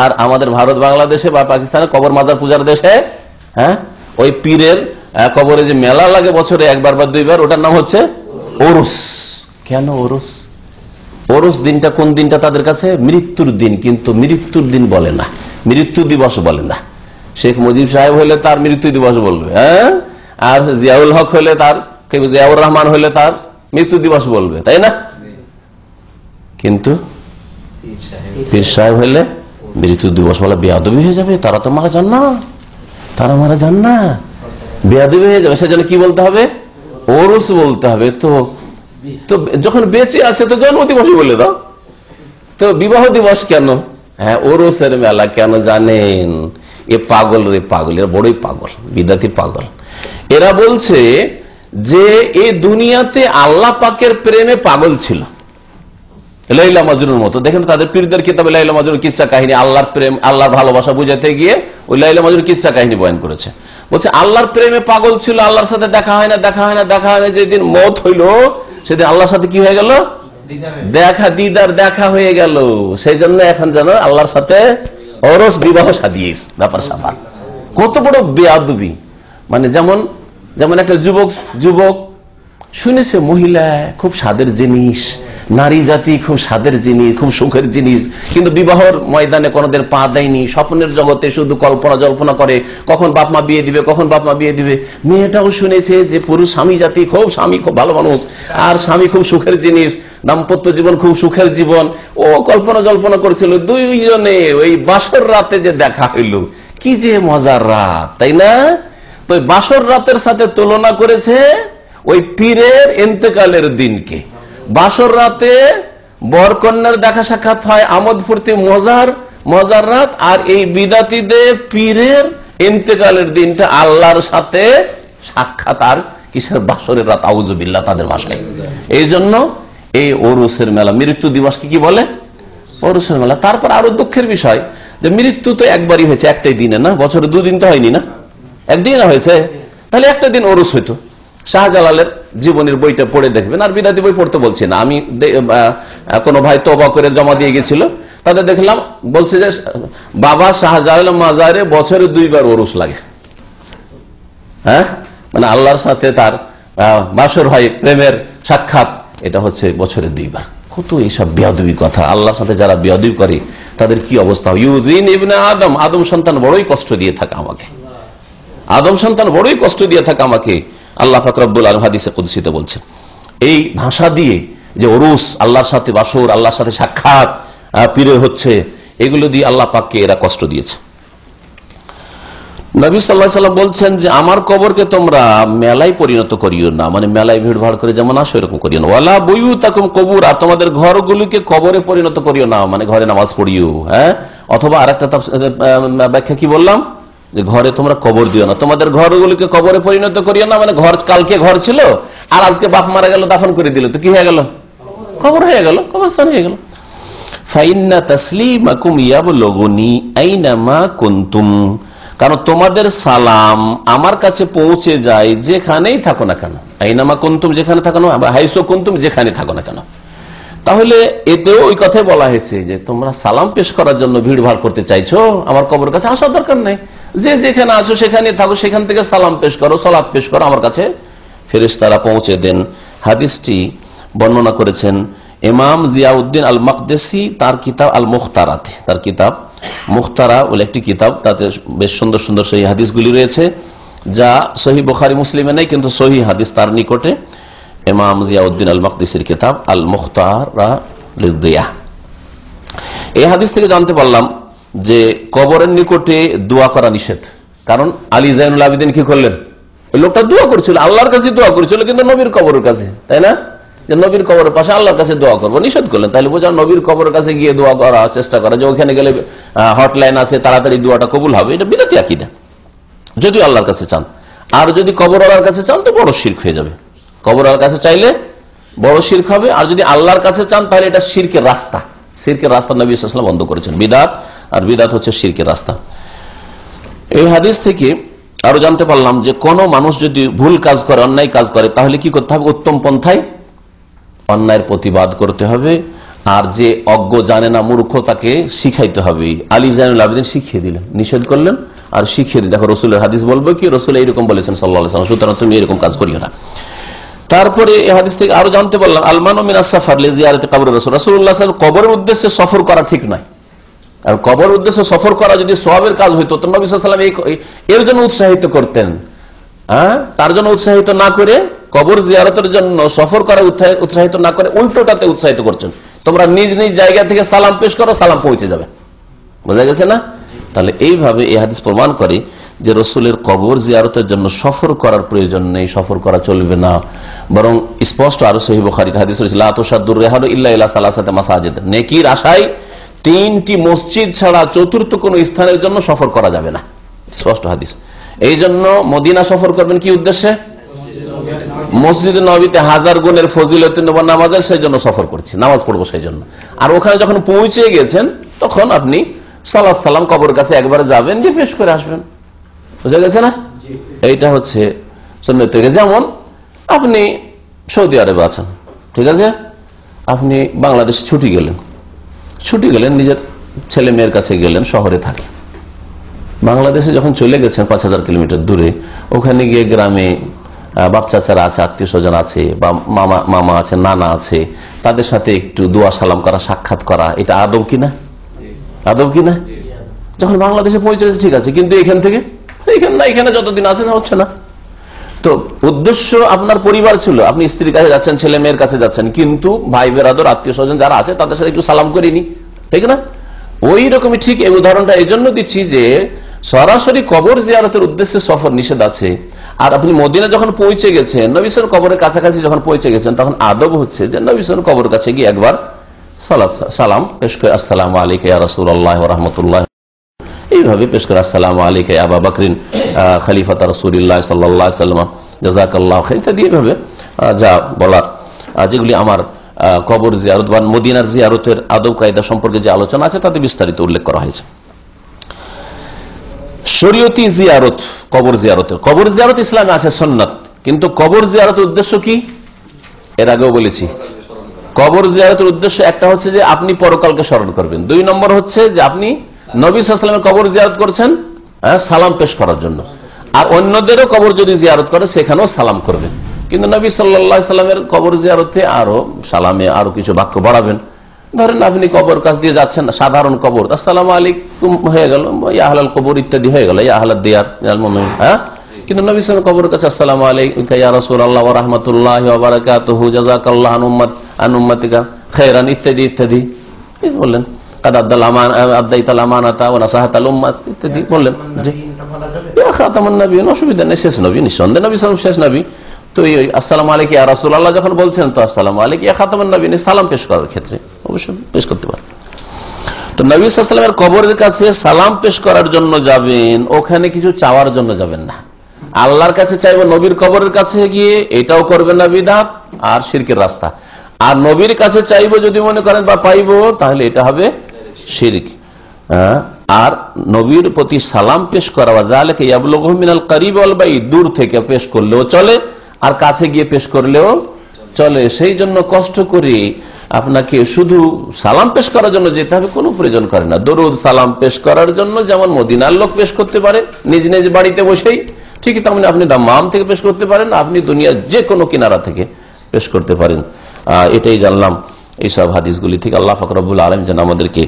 আর আমাদের ভারত বাংলাদেশে বা পাকিস্তানে কবর মাজার পূজার দেশে, ওই পীরের কবরে যে মেলা লাগে বছরে একবার বা দুইবার, ওটার নাম হচ্ছে ওরস। কেন ওরস? ওরস দিনটা কোন দিনটা তাদের কাছে? মৃত্যুর দিন, কিন্তু মৃত্যুর দিন বলে না, মৃত্যু দিবস বলে না। শেখ মুজিব সাহেব হইলে তার মৃত্যু দিবস বলবে, আর জিয়াউল হক হইলে তার, জিয়াউর রহমান হইলে তার মৃত্যু দিবস বলবে, তাই না? কিন্তু পীর সাহেব হইলে মৃত্যু দিবস বলে বেয়াদবি হয়ে যাবে। তারা তো মারা যান না, তারা মারা যান না, বেয়াদবি হয়ে যাবে। সেজন্য কি বলতে হবে? ওরস বলতে হবে। তো যখন বেঁচে আছে তো জন্ম দিবস বলে দাও, তো বিবাহ দিবস কেন? ওরসের মেলা কেন জানেন? এ পাগল, রে পাগল, এরা বড়ই পাগল, বিদাতি পাগল। এরা বলছে যে এই দুনিয়াতে আল্লাহ পাকের প্রেমে পাগল ছিল, লাইলা মাজনুর মতো। দেখেন তাদের পীরদের কিতাবে লাইলা মাজনুর কিচ্ছা কাহিনী, আল্লাহর প্রেম, আল্লাহর ভালোবাসা বুঝাতে গিয়ে ওই লাইলা মাজনুর কিচ্ছা কাহিনী বয়ান করেছে। বলছে আল্লাহর প্রেমে পাগল ছিল, আল্লাহর সাথে দেখা হয় না, দেখা হয় না, দেখা হয় না। যেদিন মত হইল সেদিন আল্লাহর সাথে কি হয়ে গেল? দিদার দেখা হয়ে গেল। সেই জন্য এখন যেন আল্লাহর সাথে ওরস বিবাহ সাদিয়ে ব্যাপার স্যাপার। কত বড় বেয়াদবি! মানে যেমন একটা যুবক শুনেছে মহিলা খুব স্বাদের জিনিস, নারী জাতি খুব স্বাদের জিনিস, খুব সুখের জিনিস, কিন্তু বিবাহর ময়দানে কোনোদিন পা দেয়নি। স্বপ্নের জগতে শুধু কল্পনা জল্পনা করে, কখন বাপ মা বিয়ে দিবে, কখন বাপ মা বিয়ে দিবে। মেয়েটাও শুনেছে যে পুরুষ স্বামী জাতি স্বামী খুব ভালো মানুষ, আর স্বামী খুব সুখের জিনিস, দাম্পত্য জীবন খুব সুখের জীবন। ও কল্পনা জল্পনা করছিল। দুইজনে ওই বাসর রাতে যে দেখা হইল, কি যে মজার রাত, তাই না? তো বাসর রাতের সাথে তুলনা করেছে ওই পীরের ইন্তেকালের দিনকে। বাসর রাতে বরকন্যার দেখা সাক্ষাৎ হয়, আমোদ ফুর্তি, মজার রাত। আর এই বিদাতীদের পীরের ইন্তেকালের দিনটা আল্লাহর সাথে সাক্ষাৎ। আর কিসের বাসরের রাত? আউযুবিল্লাহ তাদের ভাষায়। এই জন্য এই ওরসের মেলা, মৃত্যু দিবসকে কি বলে? ওরসের মেলা। তারপর আরো দুঃখের বিষয় যে মৃত্যু তো একবারই হয়েছে, একটাই দিনে না, বছরে দুদিন তো হয়নি না, একদিন হয়েছে। তাহলে একটা দিন ওরস হইতো। শাহজালালের জীবনের বইটা পড়ে দেখবেন, আর বিদাতি বই পড়তে বলছি না আমি। কোনো ভাই তওবা করে জমা দিয়ে গেছিল, তাদের দেখলাম বলছে যে বাবা শাহজালাল মাজারে বছরে 2 বার ওরস লাগে। মানে আল্লাহর সাথে তার বাসর হয়, প্রেমের সাক্ষাৎ, এটা হচ্ছে বছরে 2 বার। কত এইসব বেয়াদবি কথা! আল্লাহর সাথে যারা বেয়াদবি করে তাদের কি অবস্থা? ইউযিন ইবনে আদম, আদম সন্তান বড়ই কষ্ট দিয়ে থাকে আমাকে, আদম সন্তান বড়ই কষ্ট দিয়ে থাকে আমাকে। আল্লাহ পাক রব্বুল আলামিন হাদিসে কুদসিতে বলছেন, এই ভাষা দিয়ে যে ওরস, আল্লাহর সাথে বাসর, আল্লাহর সাথে সাক্ষাৎ পীরের হচ্ছে, এগুলো দিয়ে আল্লাহ পাককে এরা কষ্ট দিয়েছে। নবী সাল্লাল্লাহু আলাইহি ওয়াসাল্লাম বলছেন যে আমার কবরকে তোমরা মেলায় পরিণত করিও না, মানে মেলায় ভিড় ভাড় করে যেমন আসো এরকম করিও না। ওয়ালা বুয়ুতাকুম কবুর, আর তোমাদের ঘরগুলিকে কবরে পরিণত করিও না, মানে ঘরে নামাজ পড়িও। অথবা আরেকটা ব্যাখ্যা কি বললাম, যে ঘরে তোমরা কবর দিও না, তোমাদের ঘরগুলিকে কবরে পরিণত করিও না, মানে ঘর কালকে ঘর ছিল আর আজকে বাপ মারা গেল, দাফন করে দিল, তো কি হয়ে গেল? কবর হয়ে গেল, কবরস্থান হয়ে গেল। ফাইন্না তাসলিমাকুম ইয়াবলুগুনি আইনামা কুনতুম, কারণ তোমাদের সালাম আমার কাছে পৌঁছে যায় যেখানেই থাকো না কেন। আইনামা কুনতুম, যেখানে থাকো না, হাইসু কুনতুম, যেখানে থাকো না কেন। তাহলে এতেও ওই কথাই বলা হয়েছে যে তোমরা সালাম পেশ করার জন্য ভিড় ভাড় করতে চাইছো, আমার কবর কাছে আসার দরকার নেই। যে যেখানে আছো সেখানে থাকো, সেখান থেকে সালাম পেশ করো, সালাত পেশ করো, আমার কাছে ফেরেশতারা পৌঁছে দেন। হাদিসটি বর্ণনা করেছেন ইমাম জিয়াউদ্দিন আল মাকদেসি তার কিতাব আল মুখতারাতে। তার কিতাব মুখতারা বলে একটি কিতাব, তাতে বেশ সুন্দর সুন্দর সহি হাদিসগুলি রয়েছে, যা সহি বুখারী মুসলিমে নেই, কিন্তু সহি হাদিস তার নিকটে। ইমাম জিয়াউদ্দিন আল মাকদেসির কিতাব আল মুখতারা লিদিয়া। এই হাদিস থেকে জানতে পারলাম যে কবরের নিকটে দোয়া করা নিষেধ। কারণ আলী জাইনুল আবেদিন কি করলেন? ওই লোকটা দোয়া করছিল, আল্লাহর কাছে দোয়া করছিল, কিন্তু নবীর কবরের কাছে, তাই না? যে নবীর কবরের পাশে আল্লাহর কাছে দোয়া করবো নিষেধ করলেন। তাহলে বোঝা নবীর কবরের কাছে গিয়ে দোয়া করার চেষ্টা করা, যে ওখানে গেলে হটলাইন আছে, তাড়াতাড়ি দোয়াটা কবুল হবে, এটা বিদাতি আকীদা। যদি আল্লাহর কাছে চান, আর যদি কবরওয়ালার কাছে চান তো বড় শিরক হয়ে যাবে। কবরওয়ালার কাছে চাইলে বড় শিরক হবে, আর যদি আল্লাহর কাছে চান তাহলে এটা শিরকের রাস্তা, শিরকের রাস্তা নবী সাল্লাল্লাহু আলাইহি ওয়াসাল্লাম বন্ধ করেছেন। বিদআত, আর বিদআত হচ্ছে শিরকের রাস্তা। এই হাদিস থেকে আরো জানতে পারলাম যে কোন মানুষ যদি ভুল কাজ করে, অন্যায় কাজ করে, তাহলে কি করতে হবে? উত্তম পন্থায় অন্যায়ের প্রতিবাদ করতে হবে। আর যে অজ্ঞ, জানে না, মূর্খ, তাকে শিখাইতে হবে। আলী জাইনুল আবেদিন শিখিয়ে দিলেন, নিষেধ করলেন আর শিখিয়ে দিলেন। দেখো রসুলের হাদিস বলবো কি, রসুল এইরকম বলেছেন সাল্লাল্লাহু আলাইহি ওয়াসাল্লাম, সুতরাং তুমি এরকম কাজ করিও না। তারপরে এই হাদিস থেকে আরো জানতে পারলাম আলমানু মিনাস সাফার লিজিয়ারাতি কবর রাসূল, রাসূলুল্লাহ সাল্লাল্লাহু আলাইহি ওয়াসাল্লাম কবরের উদ্দেশ্যে সফর করা ঠিক নয়। আর কবর উদ্দেশ্যে সফর করা যদি সওয়াবের কাজ হইতো তো নবী সাল্লাল্লাহু আলাইহি ওয়াসাল্লাম এর জন্য উৎসাহিত করতেন। তার জন্য উৎসাহিত না করে, কবর জিয়ারতের জন্য সফর করা উৎসাহিত না করে উল্টোটাতে উৎসাহিত করছেন। তোমরা নিজ নিজ জায়গা থেকে সালাম পেশ করো, সালাম পৌঁছে যাবে। বোঝা গেছে না? তাহলে এইভাবে এই হাদিস প্রমাণ করে যে রসুলের কবর জিয়ারতের জন্য সফর করার প্রয়োজন নেই, সফর করা চলবে না। বরং স্পষ্ট আরো সহিহ বুখারীতে হাদিস রয়েছে, লা তুশাদ্দুর রিহালু ইল্লা ইলা সালাসাতি মাসাজিদ, নেকির আশায় 3টি মসজিদ ছাড়া চতুর্থ কোন স্থানের জন্য সফর করা যাবে না। স্পষ্ট হাদিস। এই জন্য মদিনা সফর করবেন কি উদ্দেশ্যে? মসজিদ নববীতে 1000 গুণের ফজিলতে নামাজের সেই জন্য সফর করছি, নামাজ পড়বো সেই জন্য। আর ওখানে যখন পৌঁছে গেছেন তখন আপনি সালাত সালাম কবর কাছে একবার যাবেন, যে পেশ করে আসবেন। বুঝা গেছে না? এইটা হচ্ছে সুন্নাত থেকে। যেমন আপনি সৌদি আরবে আছেন, ঠিক আছে, আপনি বাংলাদেশে ছুটি গেলেন, নিজের ছেলে মেয়ের কাছে গেলেন, শহরে থাকে। বাংলাদেশে যখন চলে গেছেন 5000 কিলোমিটার দূরে, ওখানে গিয়ে গ্রামে বাপ চাচারা আছে, আত্মীয় স্বজন আছে, বা মামা আছে, নানা আছে, তাদের সাথে একটু দোয়া সালাম করা, সাক্ষাৎ করা, এটা আদব কিনা? আদব কিনা? যখন বাংলাদেশে পৌঁছেছে ঠিক আছে, কিন্তু এখানে যতদিন আছেন হচ্ছে না। তো উদ্দেশ্য আপনার পরিবার ছিল, আপনি স্ত্রীর কাছে যাচ্ছেন, ছেলে মেয়ের কাছে যাচ্ছেন, কিন্তু ভাই বেরাদর, আত্মীয় স্বজন যারা আছে তাদের সাথে একটু সালাম করিনি, ঠিক না? ওই রকমই ঠিক এই উদাহরণটা এই জন্য দিচ্ছি যে সরাসরি কবর জিয়ারতের উদ্দেশ্যে সফর নিষেধ আছে। আর আপনি মদিনা যখন পৌঁছে গেছেন, নবী সাল্লাল্লাহু কবরের কাছাকাছি যখন পৌঁছে গেছেন, তখন আদব হচ্ছে যে নবী সাল্লাল্লাহু কবরের কাছে গিয়ে একবার সালাম পেশ করে, আসসালামু আলাইকা ইয়া রাসূলুল্লাহ ওয়া রাহমাতুল্লাহ, এইভাবে পেশ করে, আসসালামু আলাইকা ইয়া আবু বকরিন খলিফাত রাসূলুল্লাহ সাল্লাল্লাহু আলাইহি ওয়াসাল্লাম জাযাকাল্লাহু খাইর, ইত্যাদি এইভাবে যা বলার, যেগুলি আমার কবর জিয়ারত বা মদিনার জিয়ারতের আদব কায়দা সম্পর্কে যে আলোচনা আছে তাতে বিস্তারিত উল্লেখ করা হয়েছে। শরীয়তি জিয়ারত, কবর জিয়ারত ইসলামে আছে সুন্নাত, কিন্তু কবর জিয়ারতের উদ্দেশ্য কি? এর আগেও বলেছি, কবর জিয়ারতের উদ্দেশ্য একটা হচ্ছে যে আপনি পরকালকে স্মরণ করবেন, 2 নম্বর হচ্ছে যে আপনি নবী সাল্লাল্লাহু আলাইহি ওয়াসাল্লামের কবর জিয়ারত করছেন সালাম পেশ করার জন্য, আর অন্যদেরও কবর যদি জিয়ারত করে সেখানেও সালাম করবেন। কিন্তু নবী সাল্লাল্লাহু আলাইহি ওয়াসাল্লামের কবর জিয়ারতে আরো সালামে আরো কিছু বাক্য বাড়াবেন। ধরেন আপনি কবর কাছ দিয়ে যাচ্ছেন, সাধারণ কবর, আসসালামু আলাইকুম হয়ে গেল, ইয়া আহলাল কবর ইত্যাদি হয়ে গেল, ইয়া আহলাদ দিয়ার মিনাল মুমিনিন, কিন্তু নবী সাল্লাল্লাহু আলাইহি ওয়াসাল্লাম কবরের কাছে আসসালামু আলাইকা ইয়া রাসূলুল্লাহ ওয়া রাহমাতুল্লাহি ওয়া বারাকাতুহু জাযাকাল্লাহু আন উম্মাতিকা খায়রান ইত্যাদি ইত্যাদি বললেন, কাদ আদাইতাল আমানাতা ওয়া নাসাহাতাল উম্মাত ইত্যাদি বললেন। জি, ইয়া খাতামুন নবিয়্যিন, অসুবিধা নেই, শেষ নবী, নিঃসন্দেহে নবী সাল্লাল্লাহু আলাইহি ওয়াসাল্লাম শেষ নবী। তো এই আসসালামু আলাইকা ইয়া রাসূলুল্লাহ যখন বলছেন, তো আসসালামু আলাইকা ইয়া খাতামুন নবিয়্যিন সালাম পেশ করার ক্ষেত্রে অবশ্যই পেশ করতে পারেন। তো নবী সাল্লাল্লাহু আলাইহি ওয়াসাল্লামের কবরের কাছে সালাম পেশ করার জন্য যাবেন, ওখানে কিছু চাওয়ার জন্য যাবেন না। আল্লাহর কাছে চাইবো, নবীর কবরের কাছে গিয়ে এটাও করবেন না, বিদআত আর শিরকের রাস্তা। আর নবীর কাছে চাইবো যদি মনে করেন বা পাইবো, তাহলে এটা হবে শিরক। আর নবীর প্রতি সালাম পেশ করা, যালিকা ইয়াবলুগু মিনাল করিব ওয়াল বাইদ, দূর থেকে পেশ করলেও চলে আর কাছে গিয়ে পেশ করলেও চলে। সেই জন্য কষ্ট করে আপনাকে শুধু সালাম পেশ করার জন্য যেতে হবে কোনো প্রয়োজন করে না। দরুদ সালাম পেশ করার জন্য যেমন মদিনার লোক পেশ করতে পারে নিজ নিজ বাড়িতে বসেই, ঠিকই তেমনি আপনি দাম্মাম থেকে পেশ করতে পারেন, আপনি দুনিয়ার যে কোনো কিনারা থেকে পেশ করতে পারেন। এটাই জানলাম এইসব হাদিসগুলি থেকে। আল্লাহ পাক রব্বুল আলামিন যেন আমাদেরকে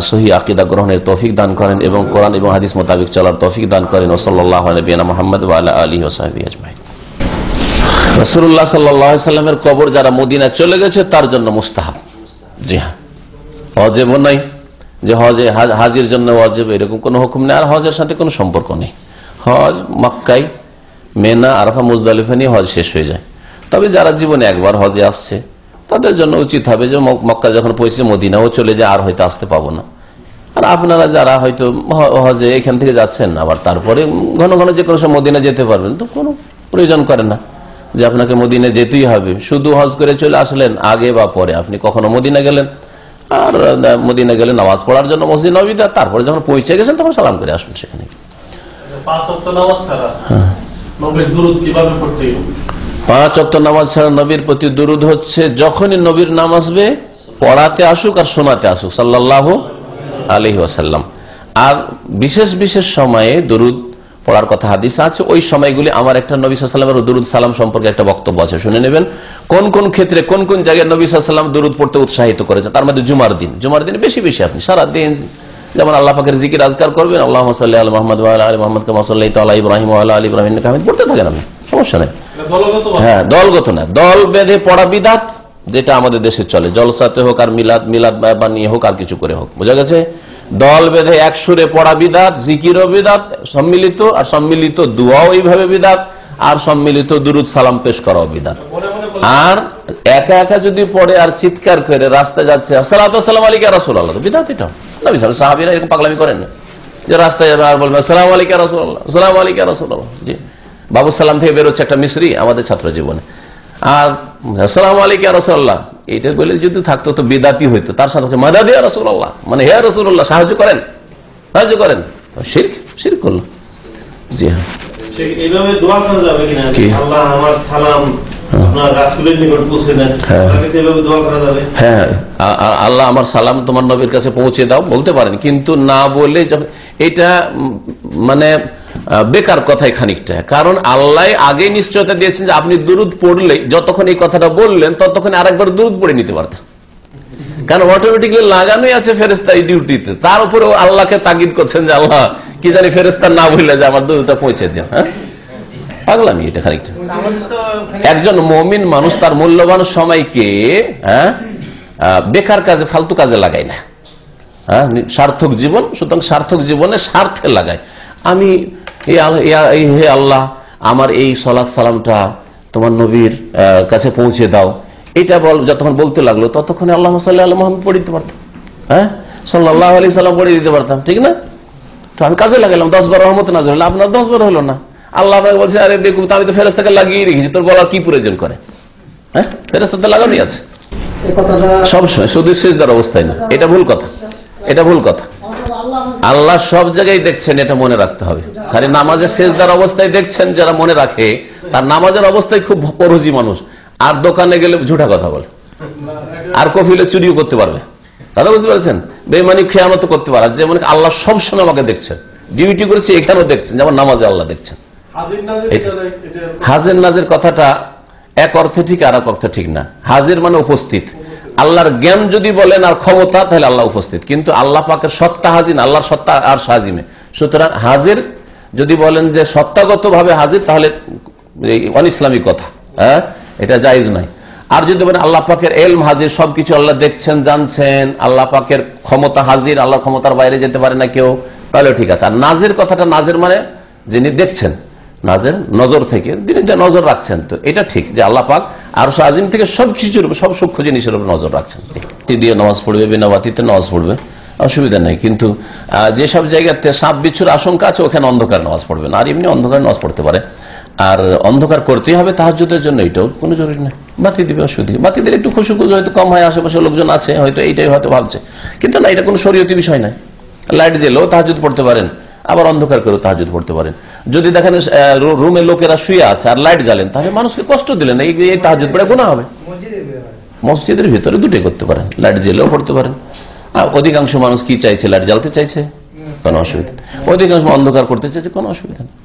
সহি আকীদা গ্রহণের তৌফিক দান করেন এবং কোরআন এবং হাদিস মোতাবেক চলার তৌফিক দান করেন। সাল্লাল্লাহু আলা নবিয়িনা মুহাম্মদ ওয়া আলা আলিহি ওয়া সাহবিহি আজমাইন। রাসূলুল্লাহ সাল্লাল্লাহু আলাইহি সাল্লামের কবর যারা মদিনা চলে গেছে তার জন্য মুস্তাহাব। জি হ্যাঁ, ওয়াজিব নাই যে হজে হাজির জন্য ওয়াজিব, এরকম কোনো হুকুম নেই। আর হজের সাথে কোনো সম্পর্ক নেই। হজ মক্কায়, মেনা, আরাফা, মুজদালিফা নিয়ে হজ শেষ হয়ে যায়। তবে যারা জীবনে একবার হজে আসছে তাদের জন্য উচিত হবে যে মক্কা যখন পৌঁছে মদিনাও চলে যায়, আর হয়তো আসতে পাবো না। আর আপনারা যারা হয়তো হজে এখান থেকে যাচ্ছেন, আবার তারপরে ঘন ঘন যে কোনো সময় মদিনা যেতে পারবেন, তো কোনো প্রয়োজন করে না যে আপনাকে মদিনা যেতেই হবে। শুধু হজ করে চলে আসলেন, আগে বা পরে আপনি কখনো মদিনা গেলেন, আর মদিনা গেলে নামাজ পড়ার জন্য মসজিদ নববীতে, তারপরে যখন পৌঁছে গেছেন তখন সালাম করে আসবেন সেখানে। 5 ওয়াক্ত নামাজ ছাড়া নবীর দুরূদ কিভাবে পড়তে হবে? 5 ওয়াক্ত নামাজ ছাড়া নবীর প্রতি দুরূদ হচ্ছে যখনই নবীর নাম আসবে পড়াতে আসুক আর শোনাতে আসুক সাল্লাল্লাহু আলাইহি ওয়াসাল্লাম। আর বিশেষ বিশেষ সময়ে দুরূদ পড়ার কথা হাদিস আছে, ওই সময়গুলি আমার একটা নবী সাল্লাল্লাহু আলাইহি ওয়াসাল্লামের দুরূদ সালাম সম্পর্কে একটা বক্তব্য আছে, শুনে নেবেন। কোন কোন ক্ষেত্রে কোন কোন জায়গায় নবী সাল্লাল্লাহু আলাইহি ওয়াসাল্লাম দুরূদ পড়তে উৎসাহিত করেছে, তার মধ্যে জুমার দিনে বেশি বেশি আপনি সারাদিন যেমন আল্লাহ পাকের জিকির আজকার করবেন, আল্লাহুম্মা সাল্লি আলা মুহাম্মাদ ওয়া আলা আলি মুহাম্মাদ কামা সাল্লাইতা আলা ইব্রাহিম ওয়া আলা আলি ইব্রাহিম ইন্নাকা হামিদুম পড়তে থাকেন আপনি, সমস্যা নেই। হ্যাঁ, দলগত না, দল বেঁধে পড়া বিদআত, যেটা আমাদের দেশে চলে, জলসাতে হোক আর মিলাদ বানিয়ে হোক আর কিছু করে হোক, বোঝা গেছে। দল বেঁধে এক সুরে পড়া বিদআত, জিকিরও বিদআত, সম্মিলিত দোয়াও এইভাবে বিদআত, আর সম্মিলিত দুরূদ সালাম পেশ করাও বিদআত। আর একা একা যদি পড়ে আর চিৎকার করে রাস্তায় যাচ্ছে আসসালাতু ওয়াসসালামু আলাইকা ইয়া রাসূলুল্লাহ, বিদআত এটা। নবী সাহাবীরা এরকম পাগলামি করেন না যে রাস্তায় যাবে আর বলবে আসসালামু আলাইকা ইয়া রাসূলুল্লাহ, আসসালামু আলাইকা ইয়া রাসূলুল্লাহ। জি, বাবু সালাম থেকে বেরোচ্ছে একটা মিসরি আমাদের ছাত্র জীবনে, আর আসসালামু আলাইকা ইয়া রাসূলুল্লাহ এটা বলে যদি থাকতো তো বিদআতই হইতো। তার সাথে মাদাদ ইয়া রাসূলুল্লাহ, মানে হে রাসূলুল্লাহ সাহায্য করেন শিরক করলো। জি হ্যাঁ, এইভাবে দোয়া করা যাবে কিনা? আল্লাহ আমার সালাম আপনার রাসূলের নিকট পৌঁছে দেন, এইভাবে দোয়া করা যাবে? হ্যাঁ, আল্লাহ আমার সালাম তোমার নবীর কাছে পৌঁছে দাও বলতে পারেন, কিন্তু না বলে এটা মানে বেকার কথাই খানিকটা। কারণ আল্লাহ আগে নিশ্চয়তা দিয়েছেন যে আপনি দুরূদ পড়লে, যতক্ষণ এই কথাটা বললেন ততক্ষণ আরেকবার দুরূদ পড়ে নিতে পারতেন, কারণ অটোমেটিক্যালি লাগানোই আছে ফেরেশতা এই ডিউটিতে। তার উপরে আল্লাহকে তাগিদ করছেন যে আল্লাহ কি জানি ফেরেশতা না বললে যে আমার দুরূদটা পৌঁছে দেন। হ্যাঁ, পাগলামি এটা খানিকটা। একজন মুমিন মানুষ তার মূল্যবান সময়কে বেকার কাজে, ফালতু কাজে লাগায় না। হ্যাঁ, সার্থক জীবন, সুতরাং সার্থক জীবনে স্বার্থে লাগায়। আমি হে আল্লাহ আমার এই সালাত সালামটা তোমার নবীর কাছে পৌঁছে দাও, এটা যতক্ষণ বলতে লাগলো ততক্ষণ আল্লাহুম্মা সাল্লি আলা মুহাম্মাদ পড়ে দিতে পারতাম, হ্যাঁ সাল্লাল্লাহু আলাইহি সাল্লাম পড়ে দিতে পারতাম, ঠিক না? তো আমি কাজে লাগালাম, 10 বার রহমত নাযিল হলো, আপনার 10 বার হলো না। আল্লাহ বলছে আরে বেকুব, আমি তো ফেরেশতাকে লাগিয়ে রেখেছি, তোর বলার কি প্রয়োজন করে? হ্যাঁ, ফেরেশতা তো লাগানোই আছে সবসময়, শুধু সিজদার অবস্থায় না। এটা ভুল কথা, এটা ভুল কথা। আল্লাহ সব জায়গায় দেখছেন, এটা মনে রাখতে হবে। খালি নামাজের সিজদার অবস্থায় দেখছেন, যারা মনে রাখে তার নামাজের অবস্থায় খুব পরোজি মানুষ, আর দোকানে গেলে ঝুঠা কথা বলে, আর কফিলে চুরিও করতে পারবে, দাদা বুঝতে পারছেন? বেঈমানি খেয়ানত করতে পারে, যেমন আল্লাহ সবসময় আমাকে দেখছেন, ডিউটি করেছে এখানেও দেখছেন, যেমন নামাজে আল্লাহ দেখছেন। হাজির নাজির কথাটা এক অর্থে ঠিক আর এক অর্থে ঠিক না। হাজির মানে উপস্থিত, আল্লাহর জ্ঞান যদি বলেন আর ক্ষমতা, তাহলে আল্লাহ উপস্থিত, কিন্তু আল্লাহ পাকের সত্তা হাজির, আল্লাহর সত্তা আর হাজিমে। সুতরাং হাজির যদি বলেন যে সত্তাগত ভাবে হাজির, তাহলে অন ইসলামিক কথা, হ্যাঁ, এটা জায়েজ নয়। আর যদি বলেন আল্লাহ পাকের এলম হাজির, সবকিছু আল্লাহ দেখছেন জানছেন, আল্লাহ পাকের ক্ষমতা হাজির, আল্লাহর ক্ষমতার বাইরে যেতে পারে না কেউ, তাহলে ঠিক আছে। আর নাজের কথাটা, নাজের মানে যিনি দেখছেন, নাজের নজর থেকে তিনি নজর রাখছেন, তো এটা ঠিক যে আল্লাহ পাক আরশ আজিম থেকে সব কিছুর উপর, সব সূক্ষ্ম জিনিসের উপর নজর রাখছেন। দিয়ে নামাজ পড়বে, বিনা বাতিতে নামাজ পড়বে, অসুবিধা নেই। কিন্তু যেসব জায়গাতে সাপ বিচ্ছুর আশঙ্কা আছে ওখানে অন্ধকার নামাজ পড়বে না, আর এমনি অন্ধকার নামাজ পড়তে পারে। আর অন্ধকার করতেই হবে তাহাজ্জুদের জন্য, এটাও কোনো জরুরি নেই, বাতি দিবে, অসুবিধা। বাতি দিলে একটু খুশুখুশু হয়তো কম হয়, আশেপাশে লোকজন আছে হয়তো, এইটাই হয়তো ভাবছে, কিন্তু না, এটা কোনো শরীয়তি বিষয় নাই। লাইট দিলেও তাহাজ্জুদ পড়তে পারেন, আবার অন্ধকার করেও তাহাজ্জুদ পড়তে পারেন। যদি দেখেন রুমে লোকেরা শুয়ে আছে আর লাইট জ্বালেন, তাহলে মানুষকে কষ্ট দিলেন, এই তাহাজ্জুদ পড়ে গুনাহ হবে। মসজিদের ভিতরে দুটোই করতে পারেন, লাইট জ্বেলেও পড়তে পারেন। আর অধিকাংশ মানুষ কি চাইছে? লাইট জ্বালতে চাইছে, কোনো অসুবিধা। অধিকাংশ অন্ধকার করতে চাইছে, কোনো অসুবিধা নেই।